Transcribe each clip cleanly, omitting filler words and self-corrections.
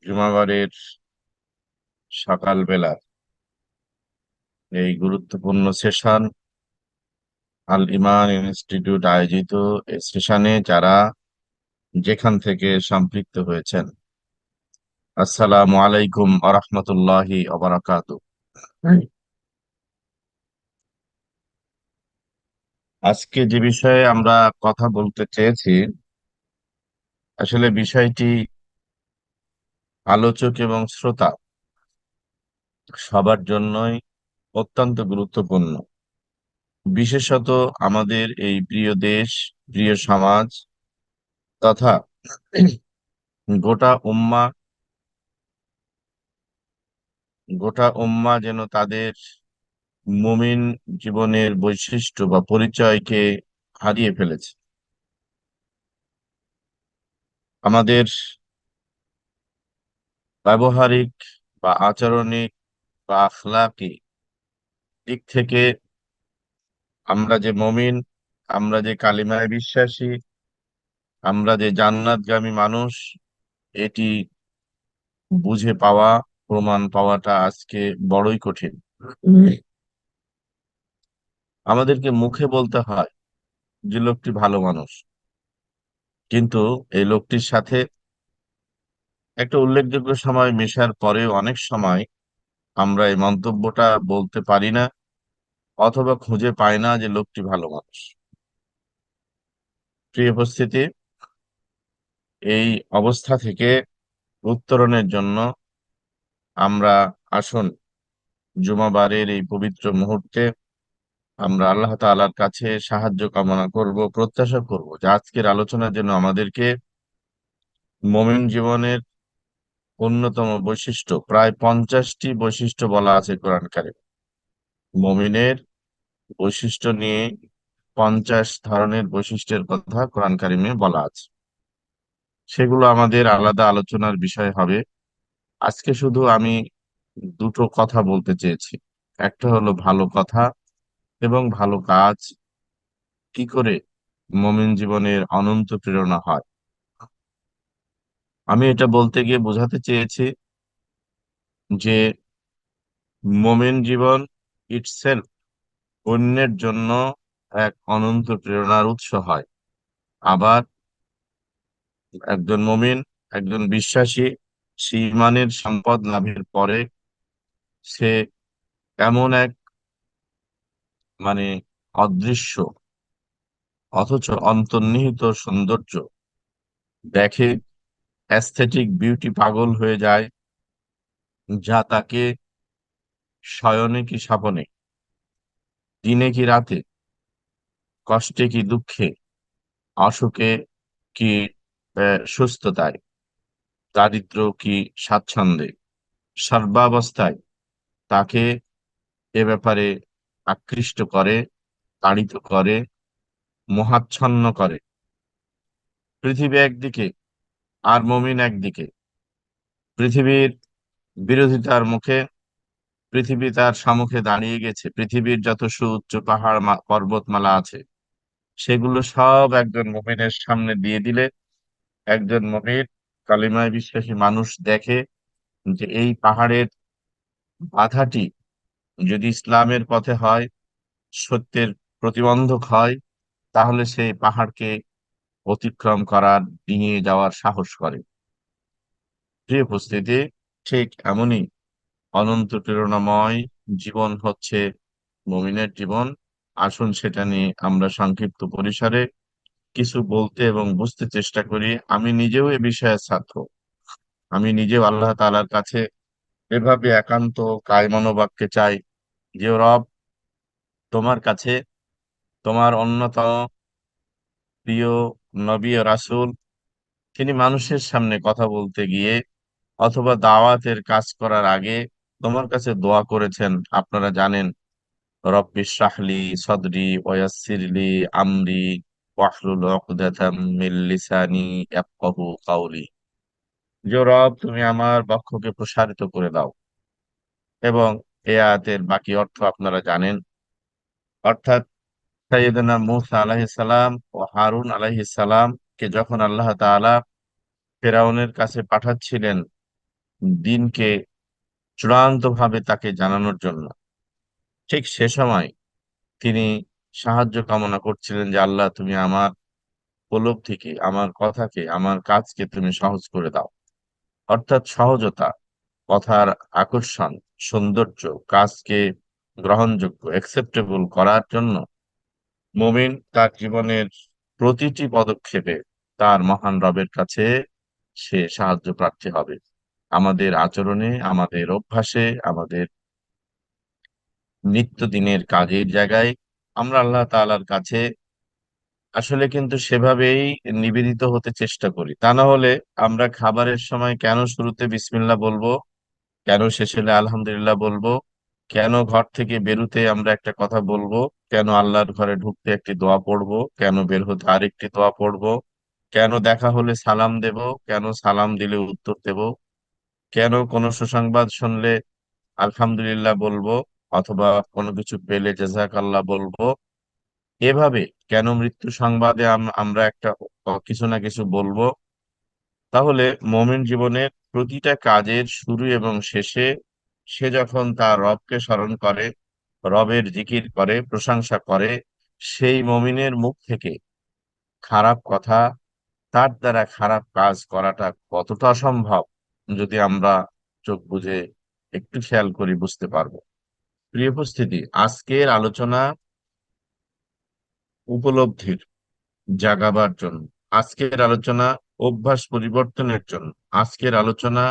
জুমাবারের সকালবেলা এই গুরুত্বপূর্ণ সেশন আল ইমান ইনস্টিটিউট আয়োজিত এই সেশনে যারা যেখান থেকে সম্পৃক্ত হয়েছেন, আসসালামু আলাইকুম আ রহমতুল্লাহি ওবারাকাতু। আজকে যে বিষয়ে আমরা কথা বলতে চেয়েছি, আসলে বিষয়টি আলোচক এবং শ্রোতা সবার জন্যই অত্যন্ত গুরুত্বপূর্ণ। বিশেষত আমাদের এই প্রিয় দেশ, প্রিয় সমাজ তথা গোটা উম্মাহ গোটা উম্মাহ যেন তাদের মুমিন জীবনের বৈশিষ্ট্য বা পরিচয়কে হারিয়ে ফেলেছে। আমাদের ব্যবহারিক বা আচরণিক বা আখলাকি দিক থেকে আমরা যে মুমিন, আমরা যে কালিমায় বিশ্বাসী, আমরা যে জান্নাতগামী মানুষ, এটি বুঝে পাওয়া, প্রমাণ পাওয়াটা আজকে বড়ই কঠিন। আমাদেরকে মুখে বলতে হয় যে লোকটি ভালো মানুষ, কিন্তু এই লোকটির সাথে একটা উল্লেখযোগ্য সময় মেশার পরেও অনেক সময় আমরা এই মন্তব্যটা বলতে পারি না, অথবা খুঁজে পাই না যে লোকটি ভালো মানুষ। প্রিয় উপস্থিতি, এই অবস্থা থেকে উত্তরণের জন্য আমরা আসুন জুমাবারের এই পবিত্র মুহূর্তে আমরা আল্লাহ তাআলার কাছে সাহায্য কামনা করব, প্রত্যাশা করব যে আজকের আলোচনার জন্য আমাদেরকে মুমিন জীবনের অন্যতম বৈশিষ্ট্য, প্রায় 50টি বৈশিষ্ট্য বলা আছে কোরআন কারিমে। মুমিনের বৈশিষ্ট্য নিয়ে 50 ধরনের বৈশিষ্ট্যের কথা কোরআন কারিমে বলা আছে। সেগুলো আমাদের আলাদা আলোচনার বিষয় হবে। আজকে শুধু আমি দুটো কথা বলতে চেয়েছি। একটা হলো ভালো কথা এবং ভালো কাজ কি করে মুমিন জীবনের অনন্ত প্রেরণা হয়। আমি এটা বলতে গিয়ে বোঝাতে চেয়েছি যে মুমিন জীবন ইটসেলফ অন্যের জন্য এক অনন্ত প্রেরণার উৎস হয়। আবার একজন মুমিন, একজন বিশ্বাসী, সে ইমানের সম্পদ লাভের পরে সে এমন এক মানে অদৃশ্য অথচ অন্তর্নিহিত সৌন্দর্য দেখে, অ্যাস্থেটিক বিউটি পাগল হয়ে যায়, যা তাকে শয়নে কি স্বপনে, দিনে কি রাতে, কষ্টে কি দুঃখে, অসুখে কি সুস্থতায়, দারিদ্র্য কি স্বাচ্ছন্দ্যে, সর্বাবস্থায় তাকে এ ব্যাপারে আকৃষ্ট করে, তাড়িত করে, মোহাচ্ছন্ন করে। পৃথিবী একদিকে আর মমিন একদিকে, পৃথিবীর বিরোধিতার মুখে, পৃথিবী তার সম্মুখে দাঁড়িয়ে গেছে। পৃথিবীর যত সুউচ্চ পাহাড় পর্বতমালা আছে, সেগুলো সব একজন মুমিনের সামনে দিয়ে দিলে একজন মুমিন কালিমায় বিশ্বাসী মানুষ দেখে যে এই পাহাড়ের বাধাটি যদি ইসলামের পথে হয়, সত্যের প্রতিবন্ধক হয়, তাহলে সেই পাহাড়কে অতিক্রম করার, ডিঙিয়ে যাওয়ার সাহস করে। প্রিয় উপস্থিতি, ঠিক এমনই অনন্ত প্রেরণাময় জীবন হচ্ছে মুমিনের জীবন। আসুন সেটা নিয়ে আমরা সংক্ষিপ্ত পরিসরে কিছু বলতে এবং বুঝতে চেষ্টা করি। আমি নিজেও এ বিষয়ের ছাত্র। আমি নিজেও আল্লাহ তাআলার কাছে এভাবে একান্ত কায় মনোবাক্যে চাই যে রব, তোমার কাছে তোমার অন্যতম প্রিয় নবী ও রাসূল, তিনি মানুষের সামনে কথা বলতে গিয়ে অথবা দাওয়াতের কাজ করার আগে তোমার কাছে দোয়া করেছেন। আপনারা জানেন, রব্বি ইশরাহলি সদরি ওয়াসসিরলি আমরি ওয়াহলুল উকদাতাম মিন লিসানি ইয়াফকাহু কাওলি। যে রব, তুমি আমার বক্ষকে প্রসারিত করে দাও। এবং এ আয়াতের বাকি অর্থ আপনারা জানেন। অর্থাৎ সাইয়েদনা মূসা আলাইহিস সালাম ও হারুন আলাইহিস সালাম কে যখন আল্লাহ তাআলা ফেরাউনের কাছে পাঠাচ্ছিলেন দিনকে চূড়ান্তভাবে তাকে জানানোর জন্য। ঠিক সে সময় তিনি সাহায্য কামনা করছিলেন যে আল্লাহ, তুমি আমার উপলব্ধিকে, আমার কথাকে, আমার কাজকে তুমি সহজ করে দাও। অর্থাৎ সহজতা, কথার আকর্ষণ, সৌন্দর্য, কাজকে গ্রহণযোগ্য, অ্যাকসেপ্টেবল করার জন্য মুমিন তার জীবনের প্রতিটি পদক্ষেপে তার মহান রবের কাছে সে সাহায্য প্রার্থী হবে। আমাদের আচরণে, আমাদের অভ্যাসে, আমাদের নিত্যদিনের কাজের জায়গায় আমরা আল্লাহ তাআলার কাছে আসলে কিন্তু সেভাবেই নিবেদিত হতে চেষ্টা করি। তা না হলে আমরা খাবারের সময় কেন শুরুতে বিসমিল্লাহ বলবো, কেন শেষে আলহামদুলিল্লাহ বলবো, কেন ঘর থেকে বেরুতে আমরা একটা কথা বলবো, কেন আল্লাহর ঘরে ঢুকতে একটি দোয়া পড়বো, কেন বের হতে আরেকটি দোয়া পড়বো, কেন দেখা হলে সালাম দেব, কেন সালাম দিলে উত্তর দেব, কেন কোনো সুসংবাদ শুনলে আলহামদুলিল্লাহ বলবো, অথবা কোনো কিছু পেলে জাযাকাল্লাহ বলবো। এভাবে কেন মৃত্যু সংবাদে আমরা একটা কিছু না কিছু বলবো। তাহলে মুমিন জীবনের প্রতিটা কাজের শুরু এবং শেষে সে যখন তার রবকে স্মরণ করে, রবের জিকির করে, প্রশংসা করে, সেই মুমিনের মুখ থেকে খারাপ কথা, তার দ্বারা খারাপ কাজ করাটা কতটা অসম্ভব যদি আমরা চোখ বুজে একটু খেয়াল করি বুঝতে পারবো। প্রিয় উপস্থিতি, আজকের আলোচনা উপলব্ধির জাগাবার জন্য, আজকের আলোচনা অভ্যাস পরিবর্তনের জন্য, আজকের আলোচনা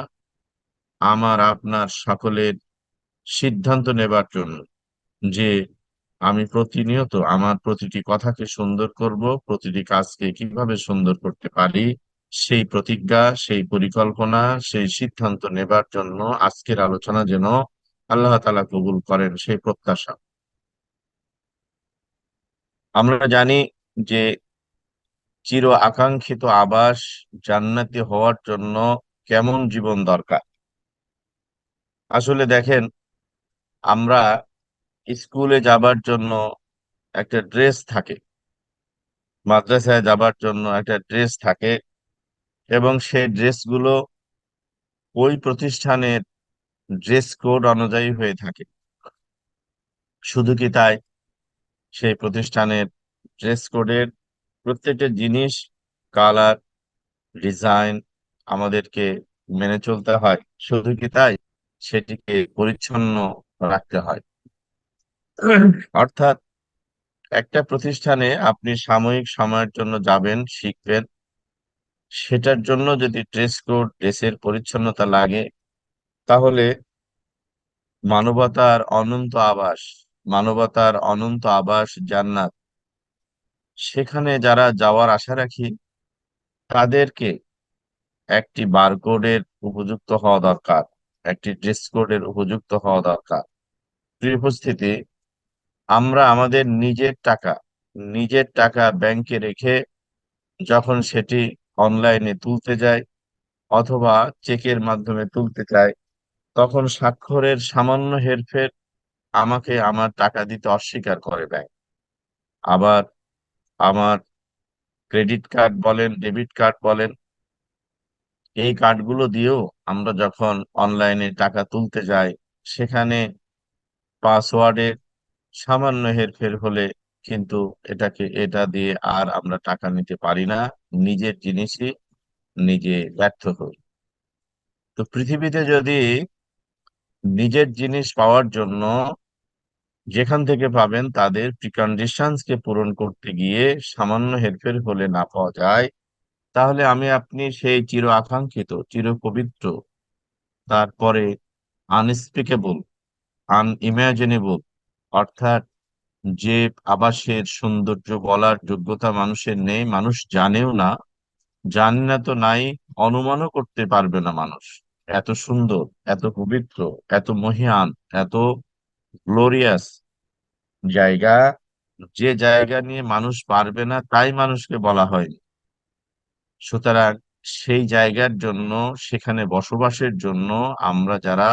আমার আপনার সকলের সিদ্ধান্ত নেবার জন্য যে আমি প্রতিনিয়ত আমার প্রতিটি কথাকে সুন্দর করব, প্রতিটি কাজকে কিভাবে সুন্দর করতে পারি, সেই প্রতিজ্ঞা, সেই পরিকল্পনা, সেই সিদ্ধান্ত নেবার জন্য আজকের আলোচনা যেন আল্লাহ তাআলা কবুল করেন সেই প্রত্যাশা। আমরা জানি যে চির আকাঙ্ক্ষিত আবাস জান্নাতি হওয়ার জন্য কেমন জীবন দরকার। আসলে দেখেন, আমরা স্কুলে যাবার জন্য একটা ড্রেস থাকে, মাদ্রাসায় যাবার জন্য একটা ড্রেস থাকে, এবং সেই ড্রেসগুলো ওই প্রতিষ্ঠানের ড্রেস কোড অনুযায়ী হয়ে থাকে। শুধু কি তাই, সেই প্রতিষ্ঠানের ড্রেস কোডের প্রত্যেকটা জিনিস, কালার, ডিজাইন আমাদেরকে মেনে চলতে হয়। শুধু কি তাই, সেটিকে পরিচ্ছন্ন রাখতে হয়। অর্থাৎ একটা প্রতিষ্ঠানে আপনি সাময়িক সময়ের জন্য যাবেন, শিখবেন, সেটার জন্য যদি ড্রেস কোড, ড্রেসের পরিচ্ছন্নতা লাগে, তাহলে মানবতার অনন্ত আবাস, মানবতার অনন্ত আবাস জান্নাত, সেখানে যারা যাওয়ার আশা রাখি তাদেরকে একটি বারকোডের উপযুক্ত হওয়া দরকার, একটি ড্রেস কোডের উপযুক্ত হওয়া দরকার। প্রিয় উপস্থিতি, আমরা আমাদের নিজের টাকা ব্যাংকে রেখে যখন সেটি অনলাইনে তুলতে যাই অথবা চেকের মাধ্যমে তুলতে চাই, তখন স্বাক্ষরের সামান্য হেরফের আমাকে আমার টাকা দিতে অস্বীকার করে ব্যাংক। আবার আমার ক্রেডিট কার্ড বলেন, ডেবিট কার্ড বলেন, এই কার্ডগুলো দিয়েও আমরা যখন অনলাইনে টাকা তুলতে যাই, সেখানে পাসওয়ার্ডের সামান্য হেরফের হলে কিন্তু এটা দিয়ে আর আমরা টাকা নিতে পারি না, নিজের জিনিসই নিজে ব্যর্থ হই। তো পৃথিবীতে যদি নিজের জিনিস পাওয়ার জন্য যেখান থেকে পাবেন তাদের প্রিকন্ডিশনস কে পূরণ করতে গিয়ে সামান্য হেরফের হলে না পাওয়া যায়, তাহলে আমি আপনি সেই চির আকাঙ্ক্ষিত, চির পবিত্র, তারপরে আনস্পিকেবল, আনইমাজিনেবল, অর্থাৎ যে আবাসের সৌন্দর্য বলার যোগ্যতা মানুষের নেই, মানুষ জানেও না, জানে না তো নাই, অনুমানও করতে পারবে না মানুষ। এত সুন্দর, এত পবিত্র, এত মহিয়ান, এত গ্লোরিয়াস জায়গা, যে জায়গা নিয়ে মানুষ পারবে না তাই মানুষকে বলা হয়নি। সুতরাং সেই জায়গার জন্য, সেখানে বসবাসের জন্য আমরা যারা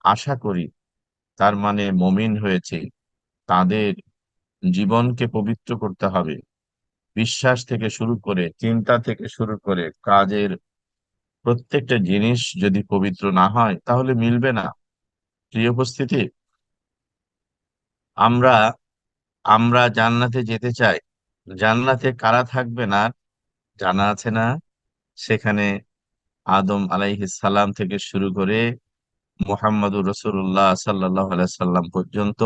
আশা করি, তার মানে মমিন হয়েছে, তাদের জীবনকে পবিত্র করতে হবে। বিশ্বাস থেকে শুরু করে, চিন্তা থেকে শুরু করে, কাজের প্রত্যেকটা জিনিস যদি পবিত্র না হয় তাহলে মিলবে না। প্রিয় উপস্থিতি, আমরা আমরা জান্নাতে যেতে চাই। জান্নাতে কারা থাকবে না জানা আছে না? সেখানে আদম আলাইহিস সালাম থেকে শুরু করে মুহাম্মদুর রাসূলুল্লাহ সাল্লাল্লাহু আলাইহি সাল্লাম পর্যন্ত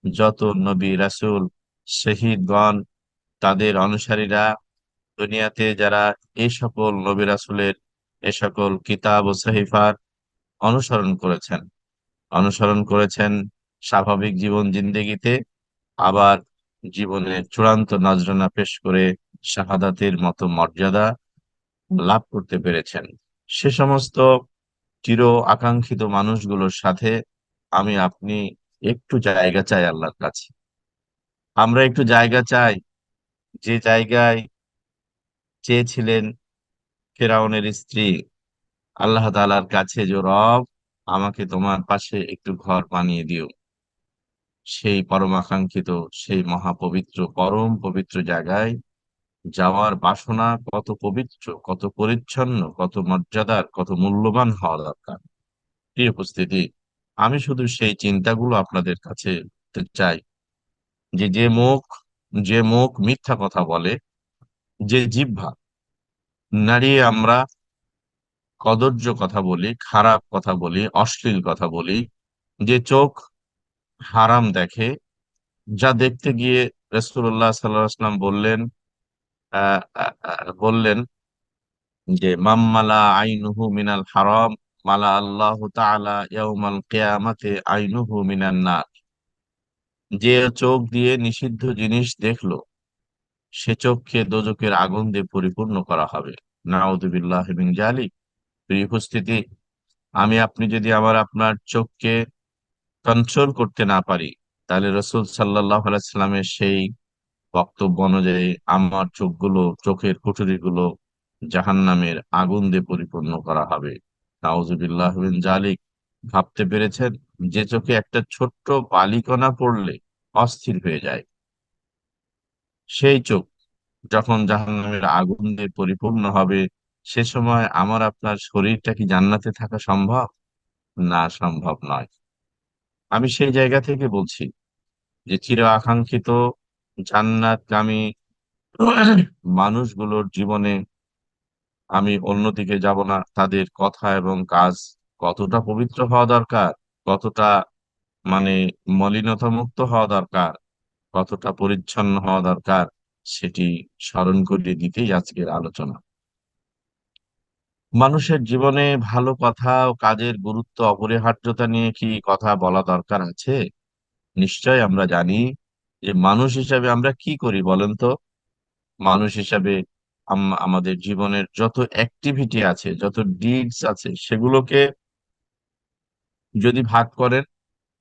যত নবী রাসূল, শহীদগণ, তাদের অনুসারীরা, দুনিয়াতে যারা এই সকল নবী রাসূলের এ সকল কিতাব ও সহিফার অনুসরণ করেছেন স্বাভাবিক জীবন জিন্দেগিতে, আবার জীবনের চূড়ান্ত নজরানা পেশ করে শাহাদাতের মতো মর্যাদা লাভ করতে পেরেছেন। সে সমস্ত চির আকাঙ্ক্ষিত মানুষগুলোর সাথে আমি আপনি একটু জায়গা চাই আল্লাহর কাছে। আমরা একটু জায়গা চাই যে জায়গায় চেয়েছিলেন ফেরাউনের স্ত্রী আল্লাহ তাআলার কাছে, যে রব, আমাকে তোমার পাশে একটু ঘর বানিয়ে দিও। সেই পরমাকাঙ্ক্ষিত, সেই মহাপবিত্র, পরম পবিত্র জায়গায় যাওয়ার বাসনা কত পবিত্র, কত পরিচ্ছন্ন, কত মর্যাদার, কত মূল্যবান হওয়া দরকার। প্রিয় উপস্থিতি, আমি শুধু সেই চিন্তাগুলো আপনাদের কাছে বলতে চাই যে যে মুখ মিথ্যা কথা বলে, যে জিহ্বা নাড়িয়ে আমরা কদর্য কথা বলি, খারাপ কথা বলি, অশ্লীল কথা বলি, যে চোখ হারাম দেখে, যা দেখতে গিয়ে রাসূলুল্লাহ সাল্লাল্লাহু আলাইহি ওয়াসাল্লাম বললেন যে মাম্মালা আইনুহু মিনাল হারাম মালা আল্লাহু তাআলা ইয়াউমাল কিয়ামাতে আইনুহু মিনান নার। যে চোখ দিয়ে নিষিদ্ধ জিনিস দেখলো, সে চোখকে দোজখের আগুন দিয়ে পরিপূর্ণ করা হবে। নাউযুবিল্লাহি মিন জালিক। প্রিয় উপস্থিতি, আমি আপনি যদি আপনার চোখকে কন্ট্রোল করতে না পারি, তাহলে রাসূল সাল্লাল্লাহু আলাইহি সাল্লামের সেই বক্তব্য অনুযায়ী আমার চোখের কুঠুরিগুলো জাহান্নামের আগুন দিয়ে পরিপূর্ণ করা হবে। নাউজুবিল্লাহ মিন জালিক। ভাবতে পেরেছেন? যে চোখে একটা ছোট্ট বালিকণা পড়লে অস্থির হয়ে যায়, সেই চোখ যখন জাহান্নামের আগুন দিয়ে পরিপূর্ণ হবে, সে সময় আমার আপনার শরীরটা কি জান্নাতে থাকা সম্ভব? না, সম্ভব নয়। আমি সেই জায়গা থেকে বলছি যে চির আকাঙ্ক্ষিত জান্নাতগামী মানুষগুলোর জীবনে আমি অন্যদিকে যাব না। তাদের কথা এবং কাজ কতটা পবিত্র হওয়া দরকার, কতটা মানে মলিনতা মুক্ত হওয়া দরকার, কতটা পরিচ্ছন্ন হওয়া দরকার, সেটি স্মরণ করিয়ে দিতেই আজকের আলোচনা। মানুষের জীবনে ভালো কথা ও কাজের গুরুত্ব অপরিহার্যতা নিয়ে কি কথা বলা দরকার আছে? নিশ্চয় আমরা জানি যে মানুষ হিসাবে আমরা কি করি বলেন তো। মানুষ হিসাবে আমাদের জীবনের যত অ্যাক্টিভিটি আছে, যত ডিডস আছে, সেগুলোকে যদি ভাগ করেন,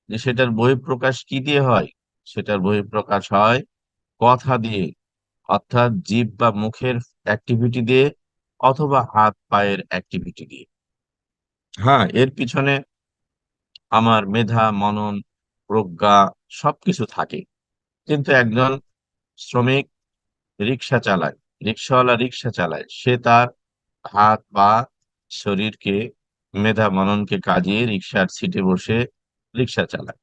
যে সেটার বহিঃপ্রকাশ কি দিয়ে হয়, সেটার বহিঃপ্রকাশ হয় কথা দিয়ে, অর্থাৎ জিভ বা মুখের অ্যাক্টিভিটি দিয়ে, অথবা হাত পায়ের অ্যাক্টিভিটি দিয়ে। হ্যাঁ, এর পিছনে আমার মেধা, মনন, প্রজ্ঞা সবকিছু থাকে। কিন্তু একজন শ্রমিক রিক্সা চালায়, রিক্সাওয়ালা রিক্সা চালায়, সে তার হাত পা শরীরকে, মেধা মননকে কাজিয়ে রিক্সার সিটে বসে রিক্সা চালায়।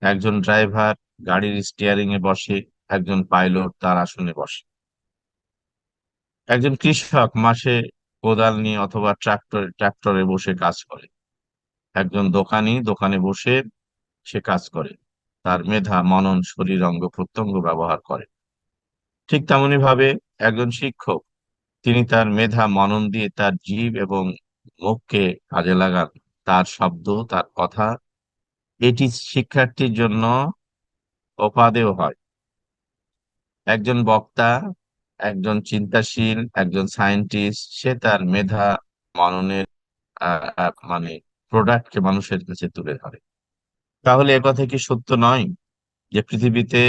একজন ড্রাইভার গাড়ির স্টিয়ারিং এ বসে, একজন পাইলট তার আসনে বসে। একজন কৃষক মাঠে কোদাল নিয়ে অথবা ট্রাক্টরে বসে কাজ করে। একজন দোকানি দোকানে বসে সে কাজ করে, তার মেধা মনন শরীর অঙ্গ প্রত্যঙ্গ ব্যবহার করে। ঠিক তেমনি ভাবে একজন শিক্ষক, তিনি তার মেধা মনন দিয়ে তার জিভ এবং মুখকে কাজে লাগান, তার শব্দ, তার কথা, এটি শিক্ষার্থীর জন্য অপাদেয় হয়। একজন বক্তা, একজন চিন্তাশীল, একজন সায়েন্টিস্ট, সে তার মেধা মননের মানে প্রোডাক্টকে মানুষের কাছে তুলে ধরে। তাহলে একথা কি সত্য নয় যে পৃথিবীতে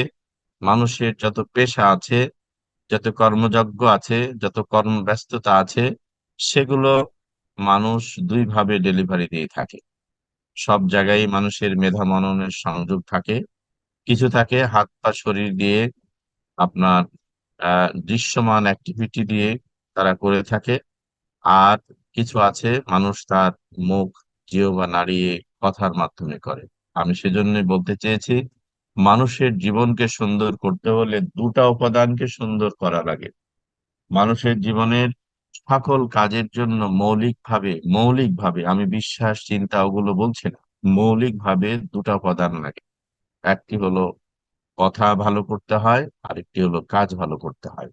মানুষের যত পেশা আছে, যত কর্মযজ্ঞ আছে, যত কর্মব্যস্ততা আছে, সেগুলো মানুষ দুই ভাবে ডেলিভারি দিয়ে থাকে। সব জায়গায় মানুষের মেধা মননের সংযোগ থাকে। কিছু থাকে হাত পা শরীর দিয়ে, আপনার দৃশ্যমান অ্যাক্টিভিটি দিয়ে তারা করে থাকে। আর কিছু আছে মানুষ তার মুখ জিহ্বা নাড়িয়ে কথার মাধ্যমে করে। আমি সেজন্যই বলতে চেয়েছি, মানুষের জীবনকে সুন্দর করতে হলে দুটা উপাদানকে সুন্দর করা লাগে। মানুষের জীবনের সকল কাজের জন্য মৌলিকভাবে আমি বিশ্বাস চিন্তা ওগুলো বলছি না, মৌলিকভাবে দুটা উপাদান লাগে। একটি হলো কথা ভালো করতে হয়, আরেকটি হলো কাজ ভালো করতে হয়।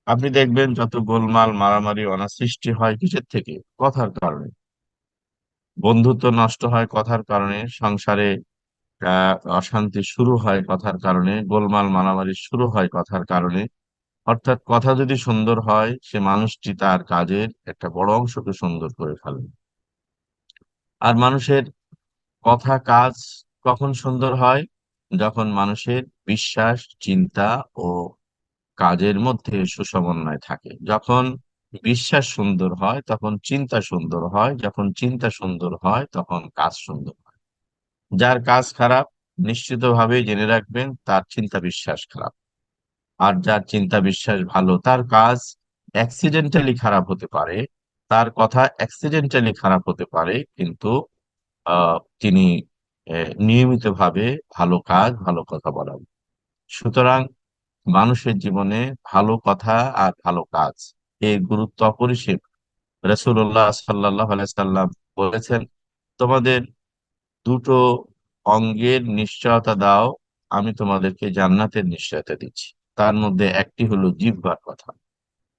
আপনি দেখবেন যত গোলমাল মারামারি অনাসৃষ্টি হয় কিসের থেকে? কথার কারণে। বন্ধুত্ব নষ্ট হয় কথার কারণে, সংসারে অশান্তি শুরু হয় কথার কারণে, গোলমাল মারামারি শুরু হয় কথার কারণে। অর্থাৎ কথা যদি সুন্দর হয়, সে মানুষটি তার কাজের একটা বড় অংশকে সুন্দর করে ফেলে। আর মানুষের কথা কাজ কখন সুন্দর হয়? যখন মানুষের বিশ্বাস চিন্তা ও কাজের মধ্যে সুসমন্বয় থাকে। যখন বিশ্বাস সুন্দর হয় তখন চিন্তা সুন্দর হয়, যখন চিন্তা সুন্দর হয় তখন কাজ সুন্দর হয়। যার কাজ খারাপ, নিশ্চিতভাবে জেনে রাখবেন তার চিন্তা বিশ্বাস খারাপ। আর যার চিন্তা বিশ্বাস ভালো, তার কাজ অ্যাক্সিডেন্টালি খারাপ হতে পারে, তার কথা অ্যাক্সিডেন্টালি খারাপ হতে পারে, কিন্তু তিনি নিয়মিতভাবে ভালো কাজ ভালো কথা বলেন। সুতরাং মানুষের জীবনে ভালো কথা আর ভালো কাজ এর গুরুত্ব অপরিসীম। রাসূলুল্লাহ সাল্লাল্লাহু আলাইহি সাল্লাম বলেছেন, তোমাদের দুটো অঙ্গের নিশ্চয়তা দাও, আমি তোমাদেরকে জান্নাতের নিশ্চয়তা দিচ্ছি। তার মধ্যে একটি হলো জিহ্বার কথা।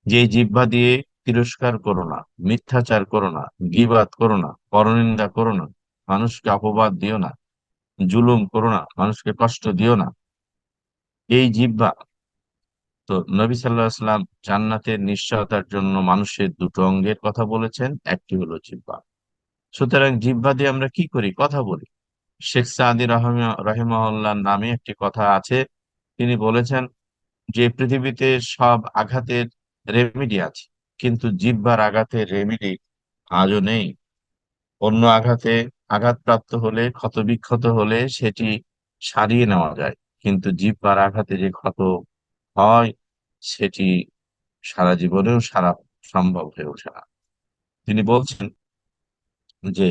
যে জিহ্বা দিয়ে তিরস্কার করো না, মিথ্যাচার করো না, গীবাত করো না, পরনিন্দা করো না, মানুষকে অপবাদ দিও না, জুলুম করো না, মানুষকে কষ্ট দিও না, এই জিহ্বা। তো নবী সাল্লাল্লাহু আলাইহি সাল্লাম জান্নাতের নিশ্চয়তার জন্য মানুষের দুটো অঙ্গের কথা বলেছেন, একটি হলো জিহ্বা। সুতরাং জিহ্বা দিয়ে আমরা কি করি? কথা বলি। শেখ সাদি রহিমাহুল্লাহ নামে একটি কথা আছে। তিনি বলেছেন যে পৃথিবীতে সব আঘাতের রেমেডি আছে, কিন্তু জিহ্বার আঘাতের রেমেডি আজও নেই। অন্য আঘাতে আঘাতপ্রাপ্ত হলে, ক্ষতবিক্ষত হলে সেটি সারিয়ে নেওয়া যায়, কিন্তু জিহ্বার আঘাতে যে ক্ষত হয় সেটি সারা জীবনেও সারা সম্ভব হয়ে ওঠে না। তিনি বলছেন যে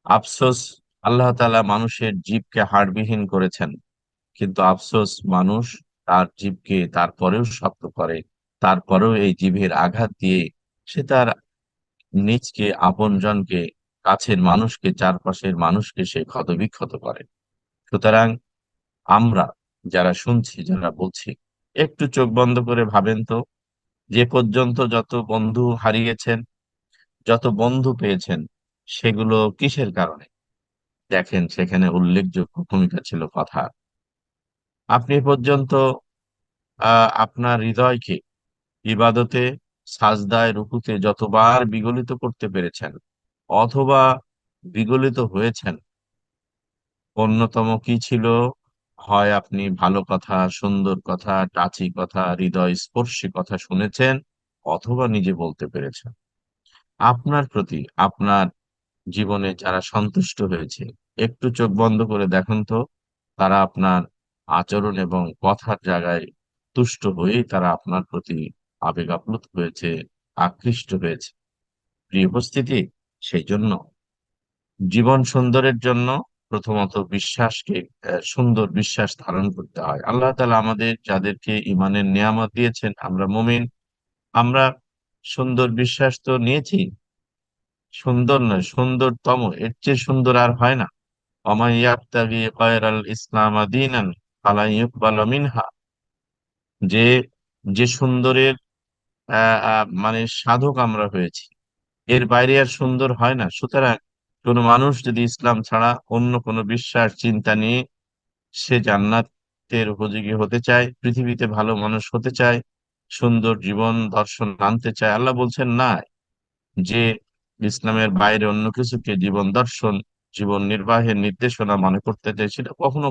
আফসোস, আল্লাহ তাআলা মানুষের জীবকে হাড়বিহীন করেছেন, কিন্তু আফসোস মানুষ তার জীবকে তারপরেও শক্ত করে, তারপরেও এই জীবের আঘাত দিয়ে সে তার নিজকে, আপনজনকে, কাছের মানুষকে, চারপাশের মানুষকে সে ক্ষতবিক্ষত করে। সুতরাং আমরা যারা শুনছি, যারা বলছি, একটু চোখ বন্ধ করে ভাবেন তো, যে পর্যন্ত যত বন্ধু হারিয়েছেন, যত বন্ধু পেয়েছেন, সেগুলো কিসের কারণে? দেখেন সেখানে উল্লেখযোগ্য ভূমিকা ছিল কথা। আপনি এ পর্যন্ত আপনার হৃদয়কে ইবাদতে, সাজদায়, রুকুতে যতবার বিগলিত করতে পেরেছেন অথবা বিগলিত হয়েছেন, অন্যতম কি ছিল? হয় আপনি ভালো কথা, সুন্দর কথা, টাচি কথা, হৃদয় স্পর্শী কথা শুনেছেন, অথবা নিজে বলতে পেরেছেন। আপনার প্রতি আপনার জীবনে যারা সন্তুষ্ট হয়েছে, একটু চোখ বন্ধ করে দেখুন তো, তারা আপনার আচরণ এবং কথার জায়গায় তুষ্ট হয়েই তারা আপনার প্রতি আবেগ আপ্লুত হয়েছে, আকৃষ্ট হয়েছে। প্রিয় উপস্থিতি, সেই জন্য জীবন সুন্দরের জন্য প্রথমত বিশ্বাসকে, সুন্দর বিশ্বাস ধারণ করতে হয়। আল্লাহ তাআলা আমাদের যাদেরকে ইমানের নিয়ামত দিয়েছেন, আমরা মুমিন, আমরা সুন্দর বিশ্বাস তো নিয়েছি। সুন্দর নয়, সুন্দরতম, এর চেয়ে সুন্দর আর হয় না। ওমান ইয়াবতাগি গায়রাল ইসলাম দীনান ফালান ইউকবালা মিনহা। যে যে সুন্দরের মানে সাধক আমরা হয়েছি, এর বাইরে আর সুন্দর হয় না। সুতরাং কোনো মানুষ যদি ইসলাম ছাড়া অন্য কোনো বিশ্বাস চিন্তা নিয়ে সে জান্নাতের উপযোগী হতে চায়, পৃথিবীতে ভালো মানুষ হতে চায়, সুন্দর জীবন দর্শন আনতে চায়, আল্লাহ বলছেন না, যে ইসলামের বাইরে অন্য কিছুকে জীবন দর্শন, জীবন নির্বাহের নির্দেশনা মনে করতে চায়, সেটা কখনো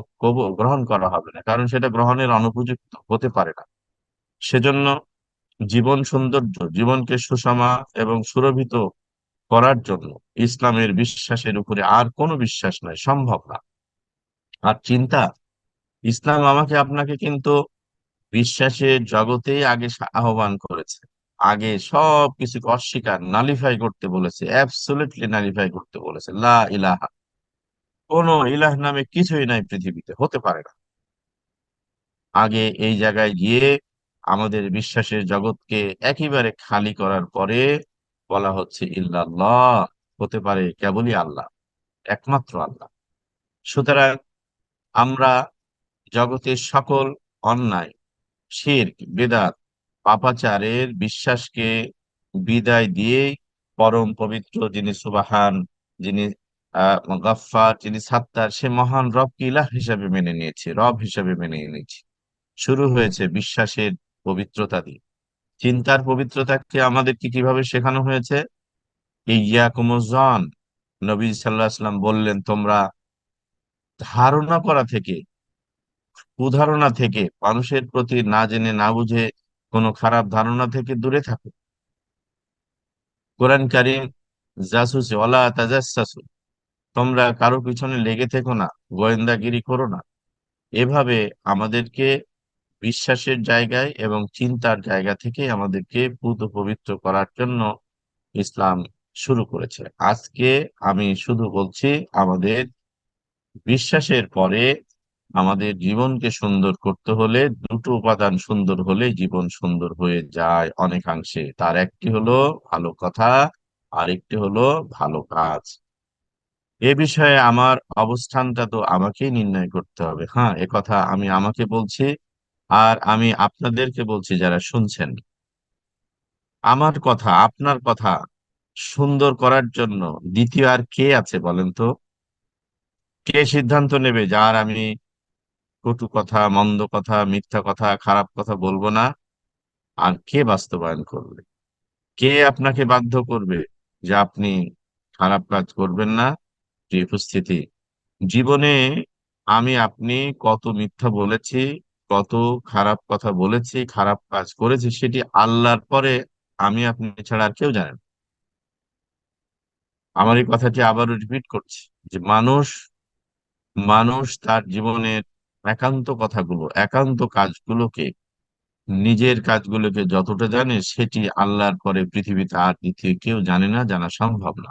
গ্রহণ করা হবে না, কারণ সেটা গ্রহণের অনুপযুক্ত হতে পারে না। সেজন্য জীবন সৌন্দর্য, জীবনকে সুষমা এবং সুরভিত করার জন্য ইসলামের বিশ্বাসের উপরে আর কোনো বিশ্বাস নাই, সম্ভব না। আর চিন্তা, ইসলাম আমাকে আপনাকে কিন্তু বিশ্বাসের জগতেই আগে আহ্বান করেছে। আগে সব কিছুকে অস্বীকার, নালিফাই করতে বলেছে, অ্যাবসলিউটলি নালিফাই করতে বলেছে। লা ইলাহা, কোনো ইলাহ নামে কিছুই নাই পৃথিবীতে, হতে পারে না। আগে এই জায়গায় গিয়ে আমাদের বিশ্বাসের জগৎকে একেবারে খালি করার পরে বলা হচ্ছে ইল্লাল্লাহ, হতে পারে কেবলই আল্লাহ, একমাত্র আল্লাহ। সুতরাং আমরা জগতের সকল অন্যায়, শিরক, বেদাত, পাপাচারের বিশ্বাসকে বিদায় দিয়ে পরম পবিত্র যিনি সুবাহান, যিনি গফফার, যিনি সাত্তার, সে মহান রবকে ইলাহ হিসাবে মেনে নিয়েছি, রব হিসাবে মেনে নিয়েছি। শুরু হয়েছে বিশ্বাসের পবিত্রতা দিয়ে। চিন্তার পবিত্রতাকে আমাদেরকে কিভাবে শেখানো হয়েছে? ইয়াকুমুজ্জান, নবী সাল্লাল্লাহু আলাইহি ওয়াসাল্লাম বললেন, তোমরা ধারণা করা থেকে, কুধারণা থেকে, মানুষের প্রতি না জেনে না বুঝে কোনো খারাপ ধারণা থেকে দূরে থাকো। কোরআন কারীম, জাসুসি ওয়ালা তাজাসসু, তোমরা কারো পিছনে লেগে থেকো না, গোয়েন্দাগিরি করো না। এভাবে আমাদেরকে বিশ্বাসের জায়গায় এবং চিন্তার জায়গা থেকে আমাদেরকে পুত পবিত্র করার জন্য ইসলাম শুরু করেছে। আজকে আমি শুধু বলছি, আমাদের বিশ্বাসের পরে আমাদের জীবনকে সুন্দর করতে হলে দুটো উপাদান সুন্দর হলে জীবন সুন্দর হয়ে যায় অনেকাংশে। তার একটি হলো ভালো কথা, আর একটি হলো ভালো কাজ। এ বিষয়ে আমার অবস্থানটা তো আমাকেই নির্ণয় করতে হবে। হ্যাঁ, এ কথা আমি আমাকে বলছি, আর আমি আপনাদেরকে বলছি যারা শুনছেন। আমার কথা, আপনার কথা সুন্দর করার জন্য দ্বিতীয় আর কে আছে বলেন তো? কে সিদ্ধান্ত নেবে যার আমি কটু কথা, মন্দ কথা, মিথ্যা কথা, খারাপ কথা বলবো না? আর কে বাস্তবায়ন করবে? কে আপনাকে বাধ্য করবে যে আপনি খারাপ কাজ করবেন না? যে উপস্থিতি, জীবনে আমি আপনি কত মিথ্যা বলেছি, কত খারাপ কথা বলেছি, খারাপ কাজ করেছি, সেটি আল্লাহর পরে আমি আপনি ছাড়া আর কেউ জানেন। আমার এই কথাটি আবারও রিপিট করছি, যে মানুষ মানুষ তার জীবনের একান্ত কথাগুলো, একান্ত কাজগুলোকে, নিজের কাজগুলোকে যতটা জানে, সেটি আল্লাহর পরে পৃথিবীতে আর দ্বিতীয় কেউ জানে না, জানা সম্ভব না।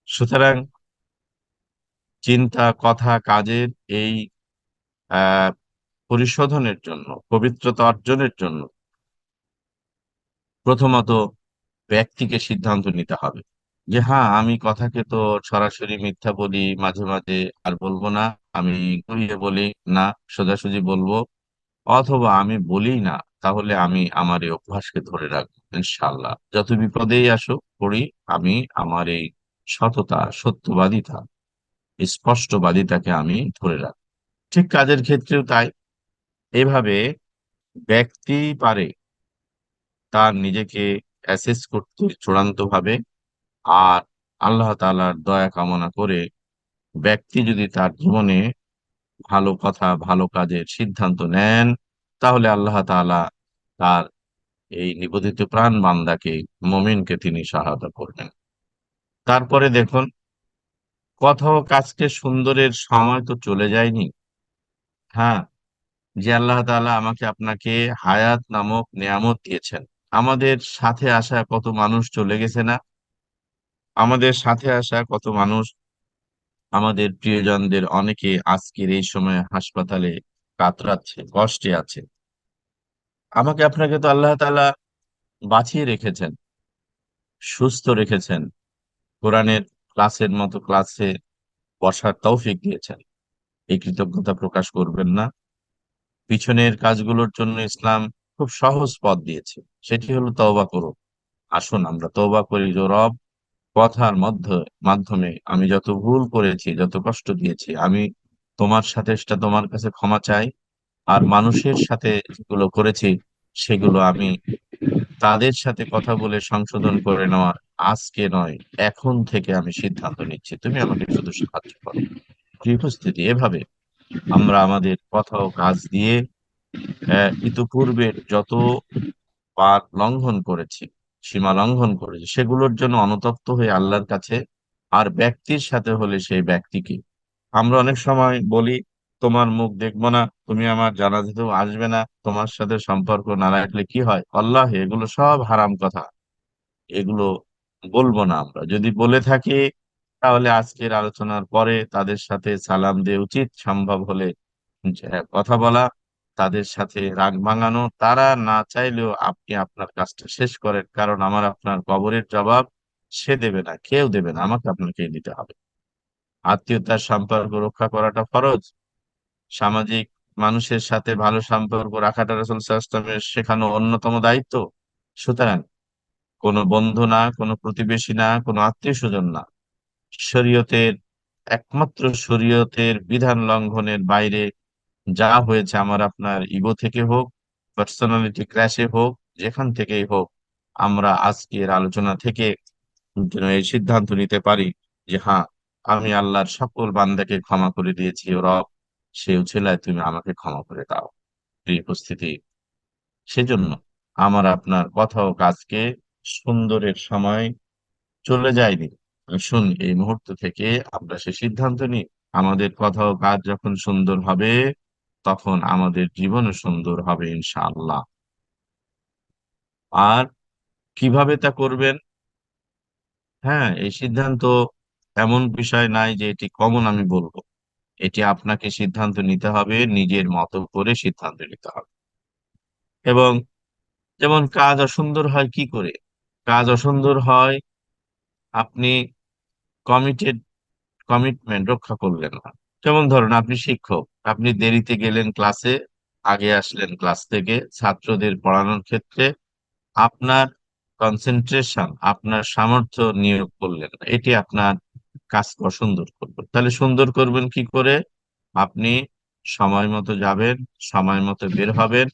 সুতরাং চিন্তা, কথা, কাজের এই আহ পরিশোধনের জন্য, পবিত্রতা অর্জনের জন্য প্রথমত ব্যক্তিকে সিদ্ধান্ত নিতে হবে যে হ্যাঁ, আমি কথাকে তো সরাসরি মিথ্যা বলি মাঝে মাঝে, আর বলবো না। আমি ঘুরিয়ে বলি না, সোজাসুজি বলবো। অথবা আমি বলি না, তাহলে আমি আমার এই অভ্যাসকে ধরে রাখবো ইনশাল্লাহ। যত বিপদেই আসুক পড়ি, আমি আমার এই সততা, সত্যবাদিতা, স্পষ্টবাদিতাকে আমি ধরে রাখবো। ঠিক কাজের ক্ষেত্রেও তাই। এভাবে ব্যক্তি পারে তার নিজেকে অ্যাসেস করতে চূড়ান্ত ভাবে। আর আল্লাহ তাআলার দয়া কামনা করে ব্যক্তি যদি তার জীবনে ভালো কথা, ভালো কাজের সিদ্ধান্ত নেন, তাহলে আল্লাহ তাআলা তার এই নিবেদিত প্রাণ বান্দাকে, মুমিনকে তিনি সহায়তা করবেন। তারপরে দেখুন, কথা ও কাজকে সুন্দরের সময় তো চলে যায়নি। হ্যাঁ, যে আল্লাহ তাআলা আমাকে আপনাকে হায়াত নামক নিয়ামত দিয়েছেন, আমাদের সাথে আসা কত মানুষ চলে গেছে না? আমাদের সাথে আসা কত মানুষ, আমাদের প্রিয়জনদের অনেকে আজকের এই সময় হাসপাতালে কাতরাচ্ছে, কষ্টে আছে। আমাকে আপনাকে তো আল্লাহ তাআলা বাঁচিয়ে রেখেছেন, সুস্থ রেখেছেন, কোরআনের ক্লাসের মতো ক্লাসে বসার তৌফিক দিয়েছেন। এই কৃতজ্ঞতা প্রকাশ করবেন না? পিছনের কাজগুলোর জন্য ইসলাম খুব সহজ পথ দিয়েছে, সেটি হলো তওবা করো। আসুন আমরা তওবা করি যে রব, কথার মাধ্যমে আমি যত ভুল করেছি, যত কষ্ট দিয়েছি, আমি তোমার সাথে সেটা তোমার কাছে ক্ষমা চাই। আর মানুষের সাথে যেগুলো করেছি, সেগুলো আমি তাদের সাথে কথা বলে সংশোধন করে নেওয়ার আজকে নয়, এখন থেকে আমি সিদ্ধান্ত নিচ্ছি, তুমি আমাকে শুধু সাহায্য করো। কি উপস্থিতি, এভাবে আমরা আমাদের কথা ও কাজ দিয়ে ইতপূর্বের যত পাক লঙ্ঘন করেছি, সীমা লঙ্ঘন করেছি, সেগুলোর জন্য অনুতপ্ত হয়ে আল্লাহর কাছে, আর ব্যক্তির সাথে হলে সেই ব্যক্তিকে, আমরা অনেক সময় বলি তোমার মুখ দেখবো না, তুমি আমার জানাজাতেও আসবে না, তোমার সাথে সম্পর্ক না রাখলে কি হয়, আল্লাহ এগুলো সব হারাম কথা। এগুলো বলবো না। আমরা যদি বলে থাকি তাহলে আজকের আলোচনার পরে তাদের সাথে সালাম দেওয়া উচিত, সম্ভব হলে কথা বলা, তাদের সাথে রাগ ভাঙানো। তারা না চাইলেও আপনি আপনার কাজটা শেষ করেন, কারণ আমার আপনার কবরের জবাব সে দেবে না, কেউ দেবে না, আমাকে আপনাকেই দিতে হবে। আত্মীয়তার সম্পর্ক রক্ষা করাটা ফরজ। সামাজিক মানুষের সাথে ভালো সম্পর্ক রাখাটা রাসূল সাল্লাল্লাহু আলাইহি ওয়াসাল্লামের শেখানো অন্যতম দায়িত্ব। সুতরাং কোনো বন্ধু না, কোনো প্রতিবেশী না, কোনো আত্মীয় স্বজন না, শরীয়তের একমাত্র শরীয়তের বিধান লঙ্ঘনের বাইরে যা হয়েছে, আমার আপনার ইগো থেকে হোক, পার্সোনালিটি ক্র্যাশে হোক, যেখান থেকেই হোক, আমরা আজকের আলোচনা থেকে যেন এই সিদ্ধান্ত নিতে পারি যে হ্যাঁ, আমি আল্লাহর সকল বান্দাকে ক্ষমা করে দিয়েছি, ও রব, সে উছিলায় তুমি আমাকে ক্ষমা করে দাও। প্রিয় উপস্থিতি, সেজন্য আমার আপনার কথা ও কাজকে সুন্দরের সময় চলে যায়নি। আসুন এই মুহূর্ত থেকে আমরা সে সিদ্ধান্ত নিই, আমাদের কথা ও কাজ যখন সুন্দর হবে, তখন আমাদের জীবনও সুন্দর হবে ইনশাআল্লাহ। আর কিভাবে তা করবেন? হ্যাঁ, এই সিদ্ধান্ত এমন বিষয় নাই যে এটি কমন আমি বলবো। এটি আপনাকে সিদ্ধান্ত নিতে হবে, নিজের মতো করে সিদ্ধান্ত নিতে হবে। এবং যেমন কাজ অসুন্দর হয় কি করে? কাজ অসুন্দর হয় আপনি কমিটেড কমিটমেন্ট রক্ষা করলেন না। যেমন ধরুন, আপনি শিক্ষক, আপনি দেরিতে গেলেন ক্লাসে, আগে আসলেন ক্লাস থেকে, ছাত্রদের পড়ানোর ক্ষেত্রে আপনার কনসেন্ট্রেশন, আপনার সামর্থ্য নিয়োগ করলেন না। এটি আপনার কাজকে অসুন্দর করবে। তাহলে সুন্দর করবেন কি করে? আপনি সময় মতো যাবেন, সময় মতো বের হবেন,